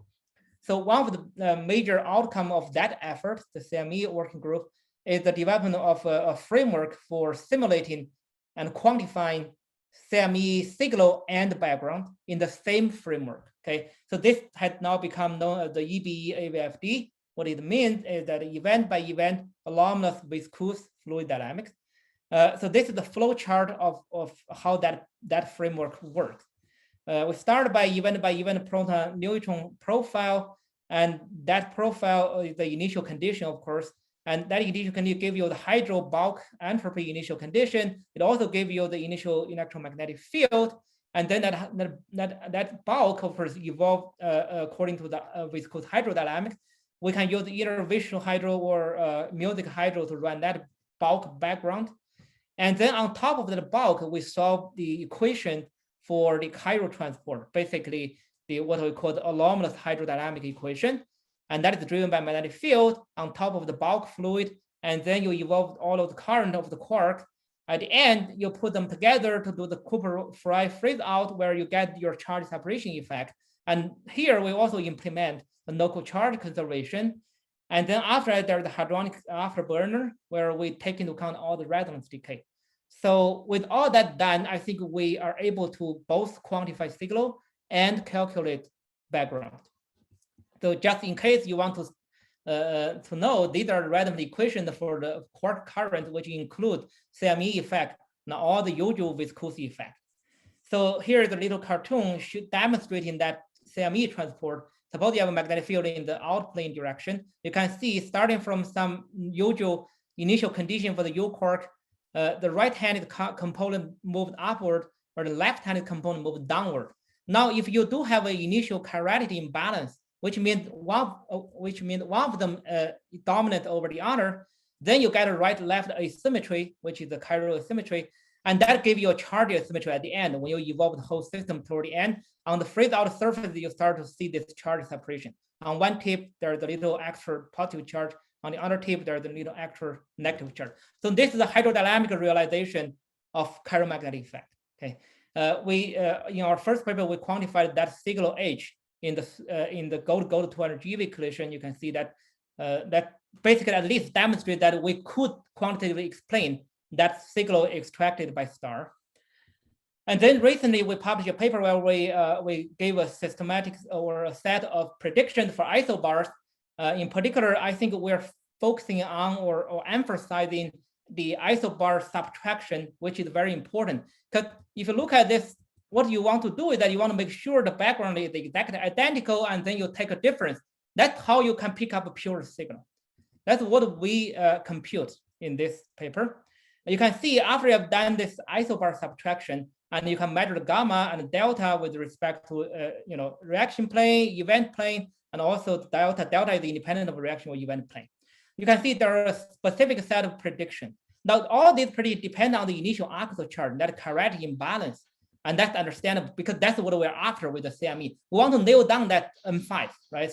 So one of the major outcome of that effort, the CME working group, is the development of a framework for simulating and quantifying CME signal and background in the same framework. Okay, so this has now become known as the EBE-AVFD. What it means is that event by event anomalous viscous fluid dynamics. So this is the flow chart of how that framework works. We start by event proton neutron profile, and that profile is the initial condition, of course. And that initial condition give you the hydro bulk entropy initial condition. It also gives you the initial electromagnetic field, and then that bulk, of course, evolved according to the viscous hydrodynamics. We can use either visual hydro or music hydro to run that bulk background. And then on top of that bulk, we solve the equation for the chiral transport, basically what we call the anomalous hydrodynamic equation. And that is driven by magnetic field on top of the bulk fluid. And then you evolve all of the current of the quark. At the end, you put them together to do the Cooper-Frye freeze out, where you get your charge separation effect. And here we also implement the local charge conservation. And then after that, there's the hadronic afterburner, where we take into account all the resonance decay. So with all that done, I think we are able to both quantify signal and calculate background. So just in case you want to know, these are random equations for the quark current, which include CME effect and all the usual viscosity effect. So here is a little cartoon demonstrating that CME transport. Suppose you have a magnetic field in the outplane direction. You can see starting from some usual initial condition for the U quark, the right-handed component moved upward, or the left-handed component moved downward. Now, if you do have an initial chirality imbalance, which means one of them dominant over the other, then you get a right-left asymmetry, which is the chiral asymmetry, and that gives you a charge asymmetry at the end. When you evolve the whole system toward the end, on the freeze-out surface, you start to see this charge separation. On one tip, there's a little extra positive charge. On the other tip, there's a little extra negative charge. So this is a hydrodynamic realization of chiromagnetic effect. Okay, in our first paper we quantified that signal H in the gold 200 GeV collision. You can see that that basically at least demonstrate that we could quantitatively explain that signal extracted by star. And then recently we published a paper where we gave a systematic or a set of predictions for isobars. In particular, I think we're focusing on or emphasizing the isobar subtraction, which is very important. Because if you look at this, what you want to do is that you want to make sure the background is exactly identical, and then you take a difference. That's how you can pick up a pure signal. That's what we compute in this paper. You can see after you have done this isobar subtraction, and you can measure the gamma and delta with respect to reaction plane, event plane, and also the delta. Delta is independent of reaction or event plane. You can see there are a specific set of predictions. Now, all these pretty depend on the initial axial charge, that chirality imbalance. And that's understandable because that's what we're after with the CME. We want to nail down that M5, right?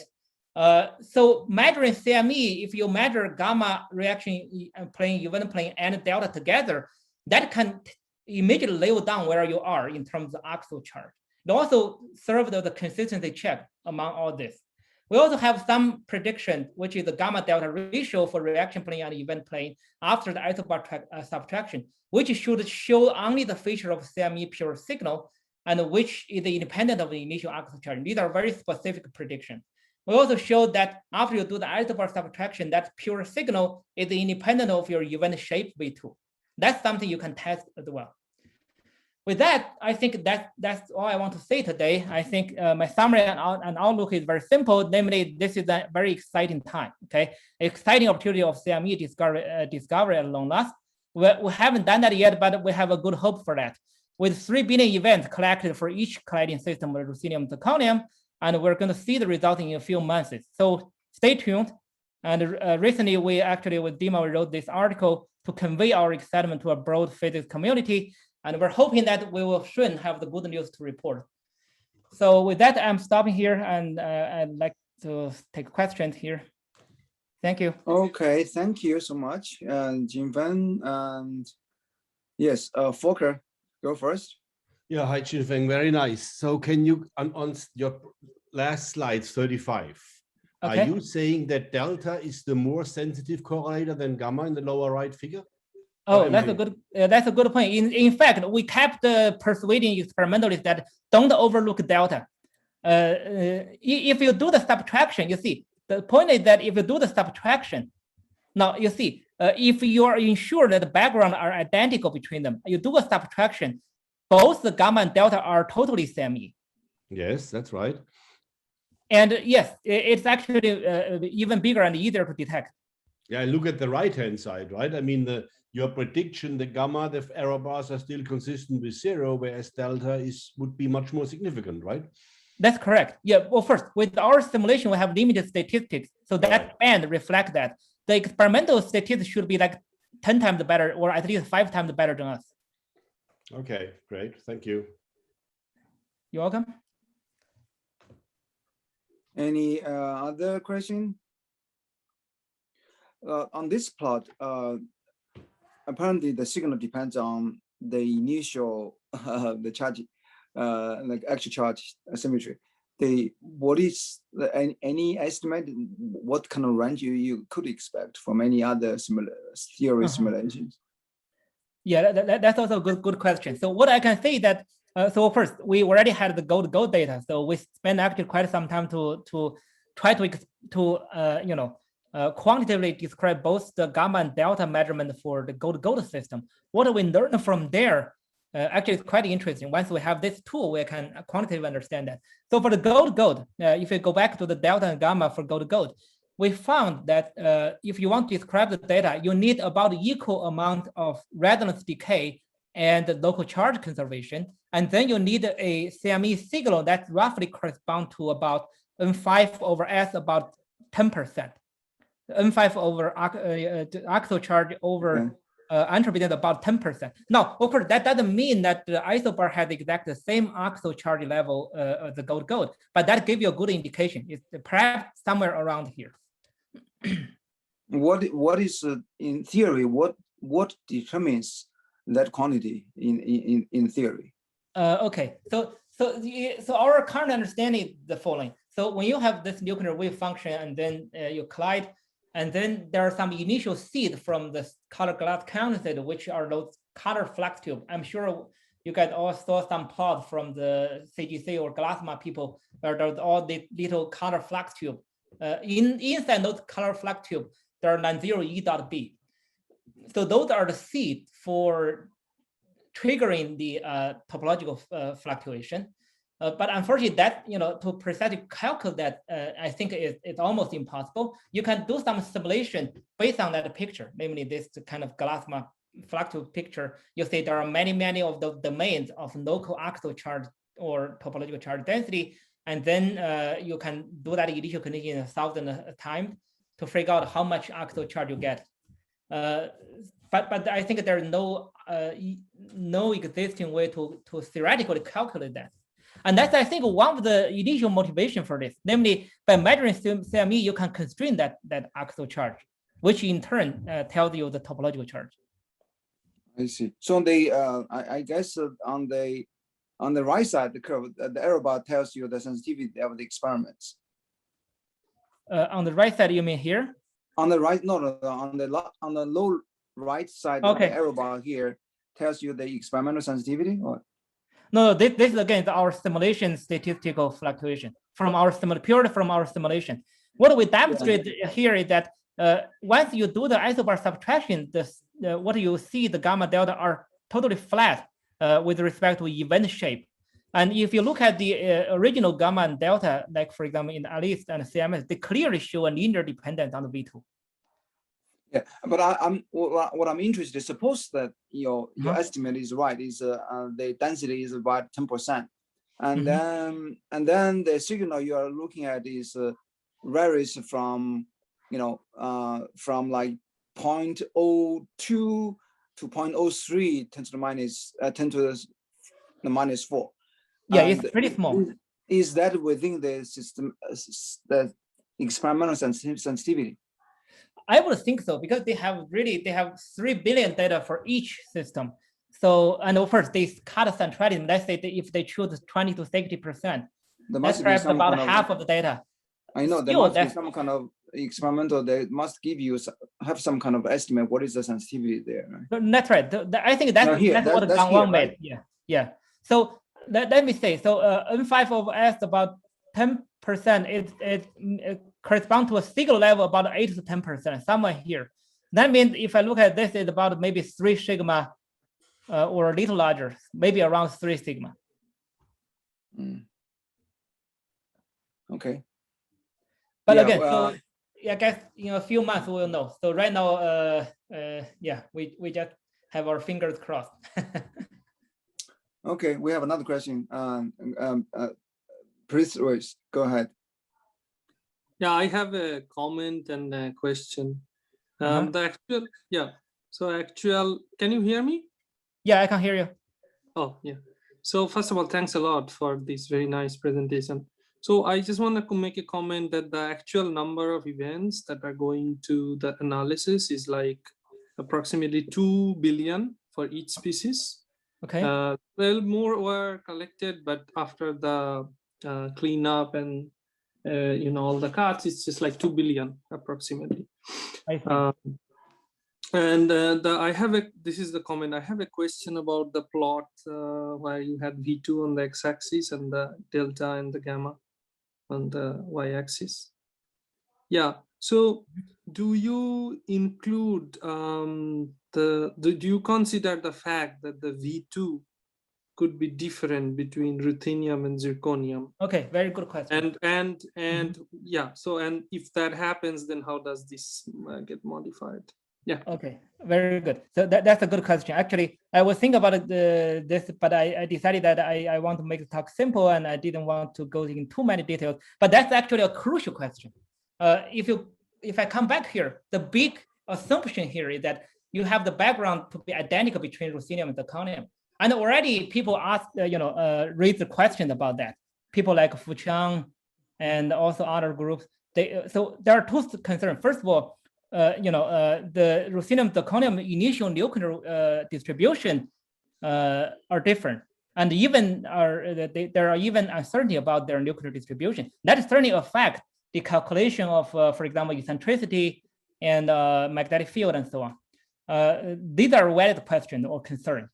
So measuring CME, if you measure gamma reaction plane, event plane, and delta together, that can immediately nail down where you are in terms of axial charge. It also serves as a consistency check among all this. We also have some prediction, which is the gamma delta ratio for reaction plane and event plane after the isobar subtraction, which should show only the feature of CME pure signal, and which is independent of the initial axial charge. These are very specific predictions. We also showed that after you do the isobar subtraction, that pure signal is independent of your event shape V2. That's something you can test as well. With that, I think that's all I want to say today. I think my summary and outlook is very simple. Namely, this is a very exciting time. Okay, exciting opportunity of CME discovery at long last. We haven't done that yet, but we have a good hope for that. With 3 billion events collected for each colliding system with ruthenium and zirconium, and we're going to see the result in a few months. So stay tuned. And recently, we actually with Dima, we wrote this article to convey our excitement to a broad physics community. And we're hoping that we will soon have the good news to report. So with that, I'm stopping here, and I'd like to take questions here. Thank you. Okay, thank you so much, Jinfeng. And yes, Fokker, go first. Yeah, hi, Jinfeng, very nice. So can you, on your last slide, 35, okay, are you saying that delta is the more sensitive correlator than gamma in the lower right figure? Oh, that's a good point. In fact, we kept persuading experimentalists that don't overlook delta. If you do the subtraction, you see, the point is that if you do the subtraction, now you see, if you are ensured that the background are identical between them, you do a subtraction, both the gamma and delta are totally CME. Yes, that's right. And yes, it's actually even bigger and easier to detect. Yeah, look at the right-hand side, right? I mean, your prediction, the gamma, the error bars are still consistent with 0, whereas delta would be much more significant, right? That's correct. Yeah, well, first, with our simulation, we have limited statistics. So that band reflects that. The experimental statistics should be like 10 times better, or at least 5 times better than us. Okay, great. Thank you. You're welcome. Any other question? On this plot, apparently the signal depends on the initial the charge, like actual charge symmetry. What is any estimate? What kind of range you could expect from any other theory simulations? Yeah, that's also a good question. So what I can say that so first we already had the gold data, so we spent actually quite some time to try to quantitatively describe both the gamma and delta measurement for the gold system. What we learned from there actually is quite interesting. Once we have this tool, we can quantitatively understand that. So for the gold, if you go back to the delta and gamma for gold, we found that if you want to describe the data, you need about equal amount of resonance decay and local charge conservation. And then you need a CME signal that roughly corresponds to about N5 over S, about 10%. N5 over axial charge over entropy is about 10%. Now, of course, that doesn't mean that the Isobar has exactly the same axial charge level as the gold, but that gives you a good indication. It's perhaps somewhere around here. What is in theory? What determines that quantity in theory? Okay, so our current understanding is the following. So when you have this nuclear wave function and then you collide, and then there are some initial seed from the color glass condensate, which are those color flux tube. I'm sure you guys all saw some plots from the CGC or Glassma people where there's all the little color flux tube. Inside those color flux tube, there are non-zero E dot B. So those are the seed for triggering the topological fluctuation. But unfortunately, that to precisely calculate that, I think it's almost impossible. You can do some simulation based on that picture, namely this kind of Glassma fluctuative picture. You see there are many of the domains of local axial charge or topological charge density. And then you can do that initial condition 1,000 times to figure out how much axial charge you get. But I think there's no existing way to theoretically calculate that. And that's, I think, one of the initial motivation for this. Namely, by measuring CME, you can constrain that axial charge, which in turn tells you the topological charge. I see. So I guess on the right side, the curve, the error bar tells you the sensitivity of the experiments. On the right side, you mean here? On the right, no, on the low right side, okay. The error bar here tells you the experimental sensitivity, or? No, this is again our simulation statistical fluctuation purely from our simulation. What we demonstrate here is that once you do the isobar subtraction, what you see, the gamma delta are totally flat with respect to event shape. And if you look at the original gamma and delta, like for example in ALICE and CMS, they clearly show a linear dependence on the V2. Yeah, but what I'm interested in, suppose that your estimate is right, is the density is about 10%, and then the signal you are looking at is varies from from like 0.02 to 0.03 10 to the minus 10 to the minus 4. Yeah, it's pretty small. Is that within the system, the experimental sensitivity? I would think so, because they have 3 billion data for each system. So, and of course, they cut centrality. Let's say if they choose 20 to 60%, that's perhaps about half of the data. I know there must be some kind of experimental. They must have some kind of estimate. What is the sensitivity there? Right? That's right. I think that's what Gluon made. Right? Yeah. So let me say. So N5 over S about 10%. It corresponds to a signal level about 8 to 10%, somewhere here. That means if I look at this, it's about maybe 3 sigma or a little larger, maybe around 3 sigma. Okay. But again, so I guess a few months we'll know. So right now, we just have our fingers crossed. Okay, we have another question. Please, go ahead. Yeah, I have a comment and a question. Can you hear me? Yeah, I can hear you. Oh, yeah. So first of all, thanks a lot for this very nice presentation. So I just want to make a comment that the actual number of events that are going to the analysis is like approximately 2 billion for each species. Okay. Well, more were collected, but after the cleanup and all the cuts, it's just like 2 billion approximately. I see. I have this is the comment. I have a question about the plot where you had V2 on the x-axis and the delta and the gamma on the y-axis. Yeah. So, do you include do you consider the fact that the V2 could be different between ruthenium and zirconium? Okay, very good question. And yeah. So, and if that happens, then how does this get modified? Yeah. Okay, very good. So that's a good question. Actually, I was thinking about this, but I decided that I want to make the talk simple and I didn't want to go into too many details. But that's actually a crucial question. If I come back here, the big assumption here is that you have the background to be identical between ruthenium and zirconium. And already people asked, raised the question about that. People like Fu Chang and also other groups. So there are two concerns. First of all, the ruthenium zirconium initial nuclear distribution are different, and even there are even uncertainty about their nuclear distribution. That is certainly affect the calculation of, for example, eccentricity and magnetic field and so on. These are valid questions or concerns.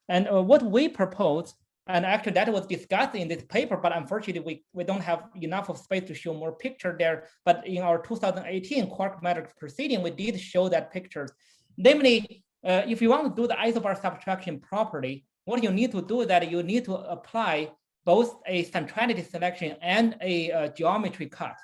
And what we propose, and actually that was discussed in this paper, but unfortunately we don't have enough of space to show more picture there. But in our 2018 Quark matrix proceeding, we did show that pictures. Namely, if you want to do the isobar subtraction properly, what you need to do is that you need to apply both a centrality selection and a geometry cut.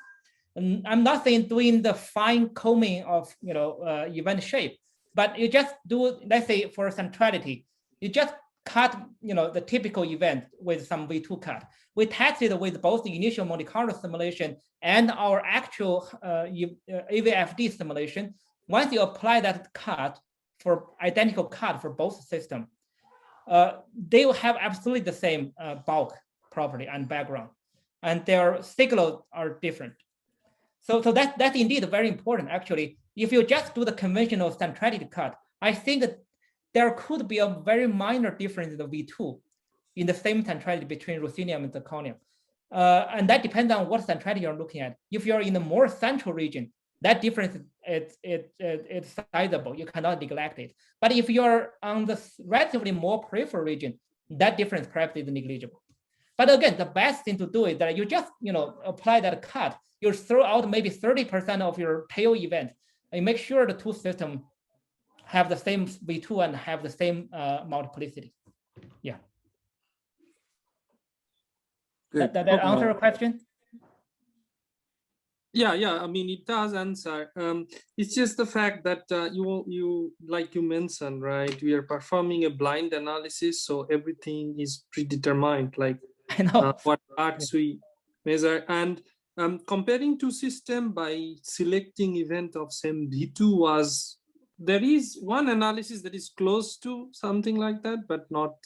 And I'm not saying doing the fine combing of event shape, but you just do, let's say for centrality, you just cut the typical event with some V2 cut. We tested with both the initial Monte Carlo simulation and our actual AVFD simulation. Once you apply that cut for identical cut for both systems, they will have absolutely the same bulk property and background, and their signals are different. So that's indeed very important. Actually, if you just do the conventional centrality cut, I think that there could be a very minor difference in the V2 in the same centrality between ruthenium and zirconium. And that depends on what centrality you're looking at. If you're in the more central region, that difference it's sizable. You cannot neglect it. But if you're on the relatively more peripheral region, that difference perhaps is negligible. But again, the best thing to do is that you just apply that cut. You throw out maybe 30% of your tail event, and make sure the two systems have the same V2 and have the same multiplicity. Yeah. That answer your question? Yeah. I mean, it does answer. It's just the fact that you like you mentioned, right? We are performing a blind analysis, so everything is predetermined, like I know. what parts we measure. And comparing two systems by selecting event of same V2 there is one analysis that is close to something like that, but not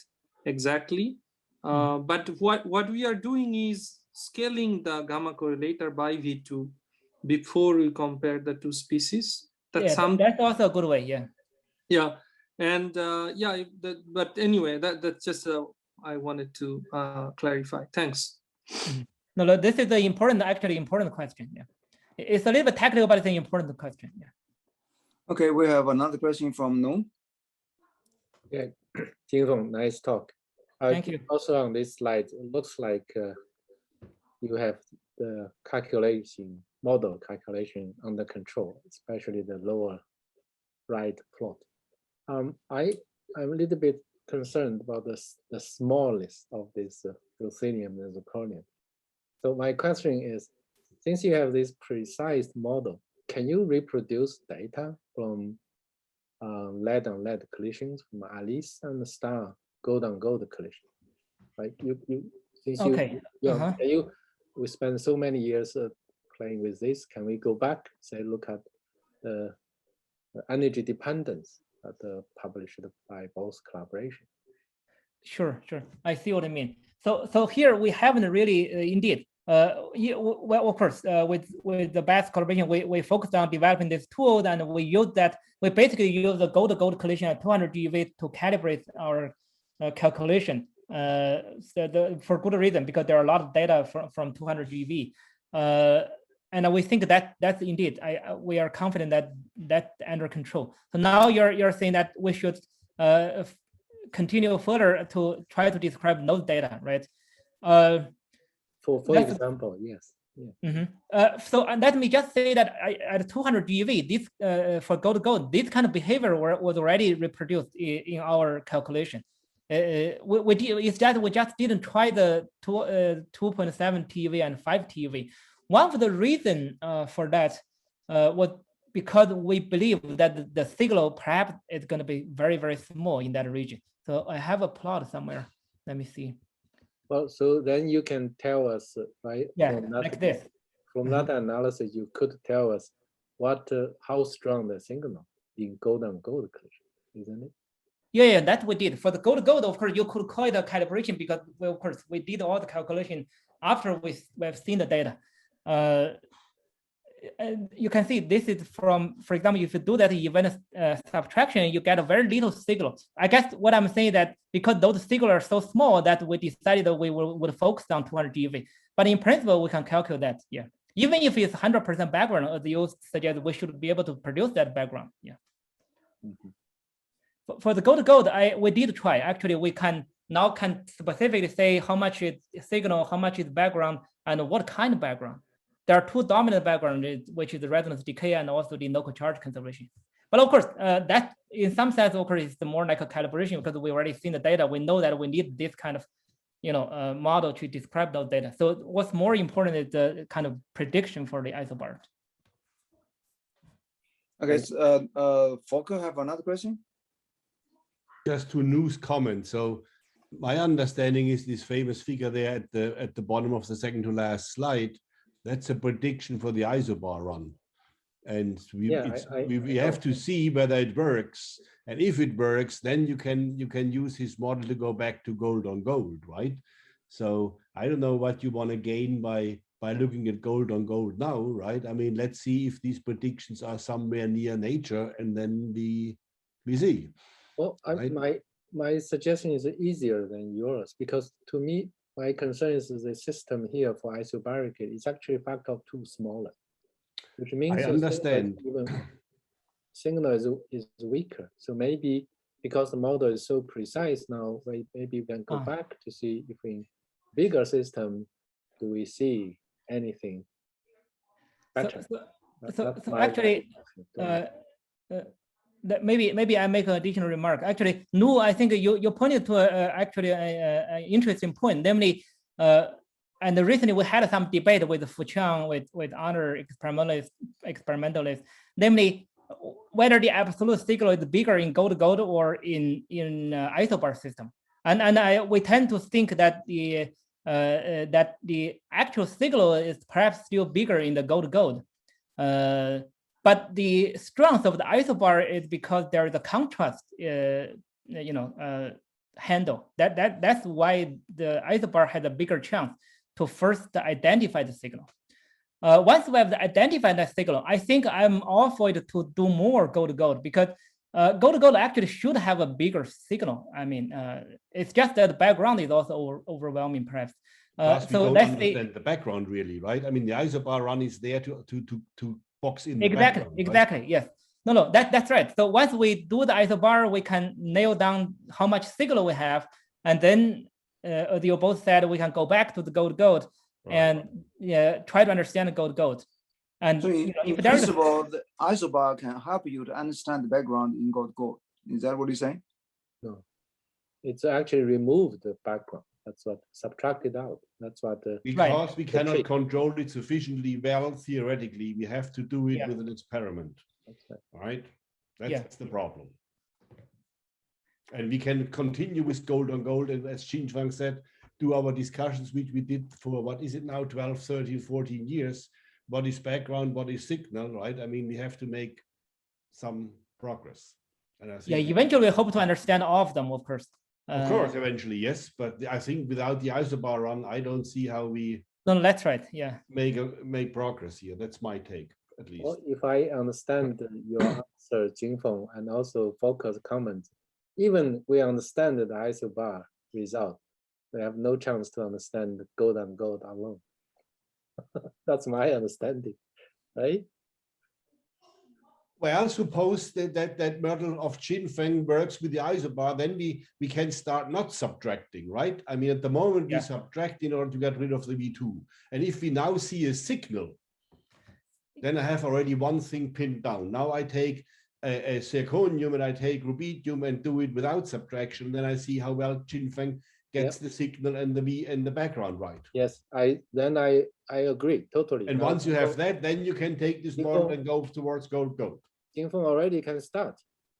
exactly. But what we are doing is scaling the gamma correlator by V2 before we compare the two species. That's also a good way, yeah. Yeah, and but anyway, that's just I wanted to clarify. Thanks. No, this is an actually important question. Yeah, it's a little bit technical, but it's an important question. Yeah. Okay, we have another question from No. Yeah, Jinfeng, nice talk. Thank you. Also on this slide, it looks like you have the model calculation under control, especially the lower right plot. I'm a little bit concerned about the smallness of this ruthenium and zirconium. So my question is, since you have this precise model, can you reproduce data from lead on lead collisions, from Alice and star gold on gold collision? Right? We spend so many years playing with this. Can we go back, say, look at the energy dependence that published by both collaboration? Sure. I see what I mean. So here we haven't really, indeed, Yeah, well, of course, with the best collaboration, we focused on developing this tool, and we use that. We basically use the gold-to-gold collision at 200 GeV to calibrate our calculation. For good reason, because there are a lot of data from 200 GeV, and we think that that's indeed. We are confident that that's under control. So now you're saying that we should continue further to try to describe those data, right? For example, yes. Yeah. So let me just say that at 200 GeV, this for gold-to-gold, this kind of behavior was already reproduced in our calculation. It's that we just didn't try the 2.7 TeV and 5 TeV. One of the reasons for that was because we believe that the signal perhaps is going to be very, very small in that region. So I have a plot somewhere. Let me see. Well, so then you can tell us, right? Yeah, like this. From that analysis, you could tell us how strong the signal in gold-on-gold collision, isn't it? Yeah, that we did. For the gold-to-gold, of course, you could call it a calibration because, well, of course, we did all the calculation after we've seen the data. And you can see this is from, for example, if you do that event subtraction, you get a very little signal. I guess what I'm saying that because those signals are so small that we decided that we would focus on 200 GeV. But in principle, we can calculate that. Yeah, even if it's 100% background, as you suggest, we should be able to produce that background. Yeah. For the gold-to-gold, we did try. Actually, we can specifically say how much is signal, how much is background, and what kind of background. There are two dominant backgrounds, which is the resonance decay and also the local charge conservation. But of course, that in some sense, of course, is more like a calibration because we already seen the data. We know that we need this kind of, model to describe those data. So what's more important is the kind of prediction for the isobar. Okay, Volker have another question. Just to Nu's comment. So my understanding is this famous figure there at the bottom of the second to last slide. That's a prediction for the isobar run. And we have to see whether it works. And if it works, then you can use his model to go back to gold on gold, right? So I don't know what you want to gain by looking at gold on gold now, right? I mean, let's see if these predictions are somewhere near nature, and then we see. Well, right? My suggestion is easier than yours because to me, my concern is the system here for isobaric is actually a factor of 2 smaller, which means I understand. Signal is weaker. So maybe because the model is so precise now, maybe we can go back to see if in bigger system do we see anything better. So actually, maybe I make an additional remark. Actually, Nu, I think you pointed to actually an interesting point, namely, and recently we had some debate with Fuqiang, with other experimentalists, namely whether the absolute signal is bigger in gold-to-gold or in isobar system. And we tend to think that the actual signal is perhaps still bigger in the gold-to-gold. But the strength of the isobar is because there is a contrast, handle. That's why the isobar has a bigger chance to first identify the signal. Once we have identified that signal, I think I'm all for it to do more gold-to-gold because gold-to-gold actually should have a bigger signal. I mean, it's just that the background is also overwhelming, perhaps. So let's understand the background really, right? I mean, the isobar run is there to box in exactly, right? Yes. No, that's right. So once we do the isobar, we can nail down how much signal we have, and then as you both said, we can go back to the gold-to-gold and try to understand the gold-to-gold. And so in principle, the isobar can help you to understand the background in gold-to-gold. Is that what you're saying? No, it's actually removed the background. That's what subtracted out. That's what because we cannot control it sufficiently well theoretically. We have to do it with an experiment. That's right. That's the problem. And we can continue with gold on gold, and as Jinfeng said, do our discussions, which we did for what is it now, 12, 13, 14 years. What is background? What is signal? Right? I mean, we have to make some progress. And I think eventually, we hope to understand all of them, of course. Of course, eventually, yes. But I think without the isobar run, I don't see how we No, that's right. Yeah. Make progress here. That's my take, at least. Well, if I understand your answer, Jinfeng, and also focus comment, even we understand the isobar result, we have no chance to understand the gold and gold alone. That's my understanding, right? Well, suppose that model of Jinfeng works with the isobar, then we can start not subtracting, right? I mean, at the moment we subtract in order to get rid of the V2. And if we now see a signal, then I have already one thing pinned down. Now I take a zirconium and I take rubidium and do it without subtraction. Then I see how well Jinfeng gets the signal and the V and the background right. Yes, I agree totally. And now, once you have that, then you can take this model and go towards gold. Jinfeng already can start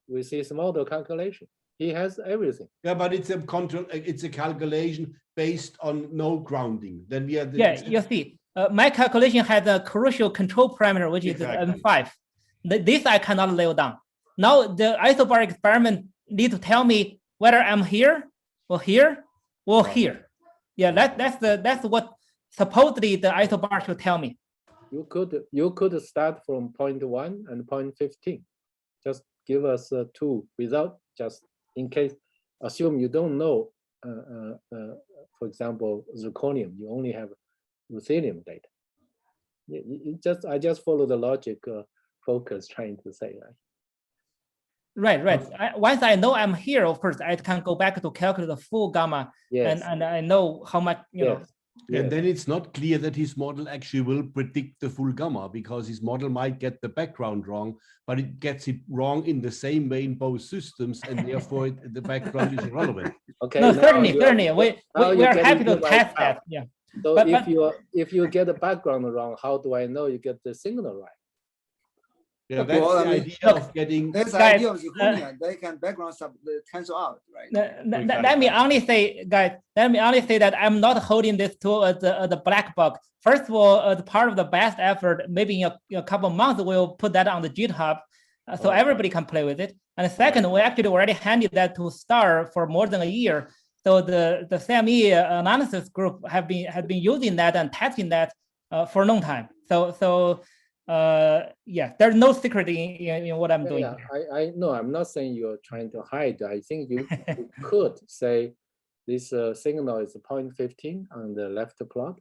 with his model calculation. He has everything. Yeah, but it's a control. It's a calculation based on no grounding. Then we are. You see, my calculation has a crucial control parameter, which is M5. This I cannot nail down. Now the isobar experiment need to tell me whether I'm here or here or here. Yeah, that's what supposedly the isobar should tell me. You could start from 0.1 and 0.15. Just give us 2 without, just in case, assume you don't know, for example, zirconium, you only have ruthenium data. I just follow the logic focus trying to say, right? Right. Once I know I'm here, of course, I can go back to calculate the full gamma, and I know how much, you know. And then it's not clear that his model actually will predict the full gamma, because his model might get the background wrong, but it gets it wrong in the same way in both systems, and therefore the background is irrelevant. Okay. No, certainly. We are happy to test that. Yeah. So if you get the background wrong, how do I know you get the signal right? Yeah, that's the idea of getting. That's the idea of zirconium. They can background cancel out, right? Let me only say, guys. Let me only say that I'm not holding this tool as the black box. First of all, as part of the best effort, maybe in a couple of months we'll put that on the GitHub, so everybody can play with it. And second, we actually already handed that to Star for more than a year. So the CME analysis group have been using that and testing that for a long time. So. Yeah, there's no secret in what I'm doing. Yeah, I know. I'm not saying you're trying to hide. I think you could say this signal is 0.15 on the left plot.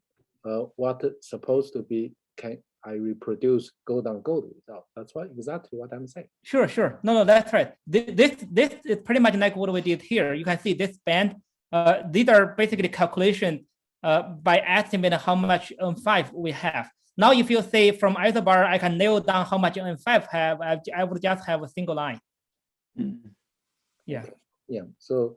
What it's supposed to be, can I reproduce gold on gold result? That's exactly what I'm saying. Sure. No, that's right. This is pretty much like what we did here. You can see this band. These are basically calculation by estimating how much M5 we have. Now, if you say from isobar, I can nail down how much M5 have, I would just have a single line. Yeah. So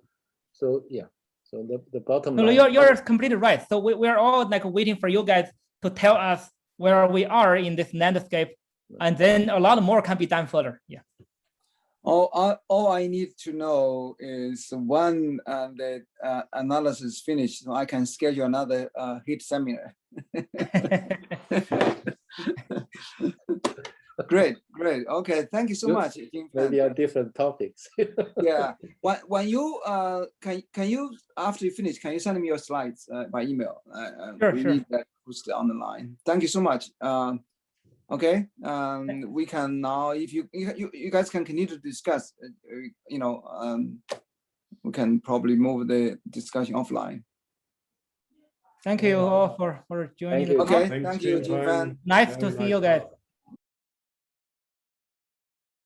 the bottom line. You're completely right. So we are all like waiting for you guys to tell us where we are in this landscape, and then a lot more can be done further. Yeah. All I need to know is when the analysis finished, so I can schedule another HIT seminar. Great. Okay, thank you so much. Maybe on different topics. Yeah. When you can you, after you finish, can you send me your slides by email? Sure. Need that posted on the line. Thank you so much. Okay, we can now, if you guys can continue to discuss, we can probably move the discussion offline. Thank you all for joining. Okay, thank you, Jinfeng. Nice to see you guys.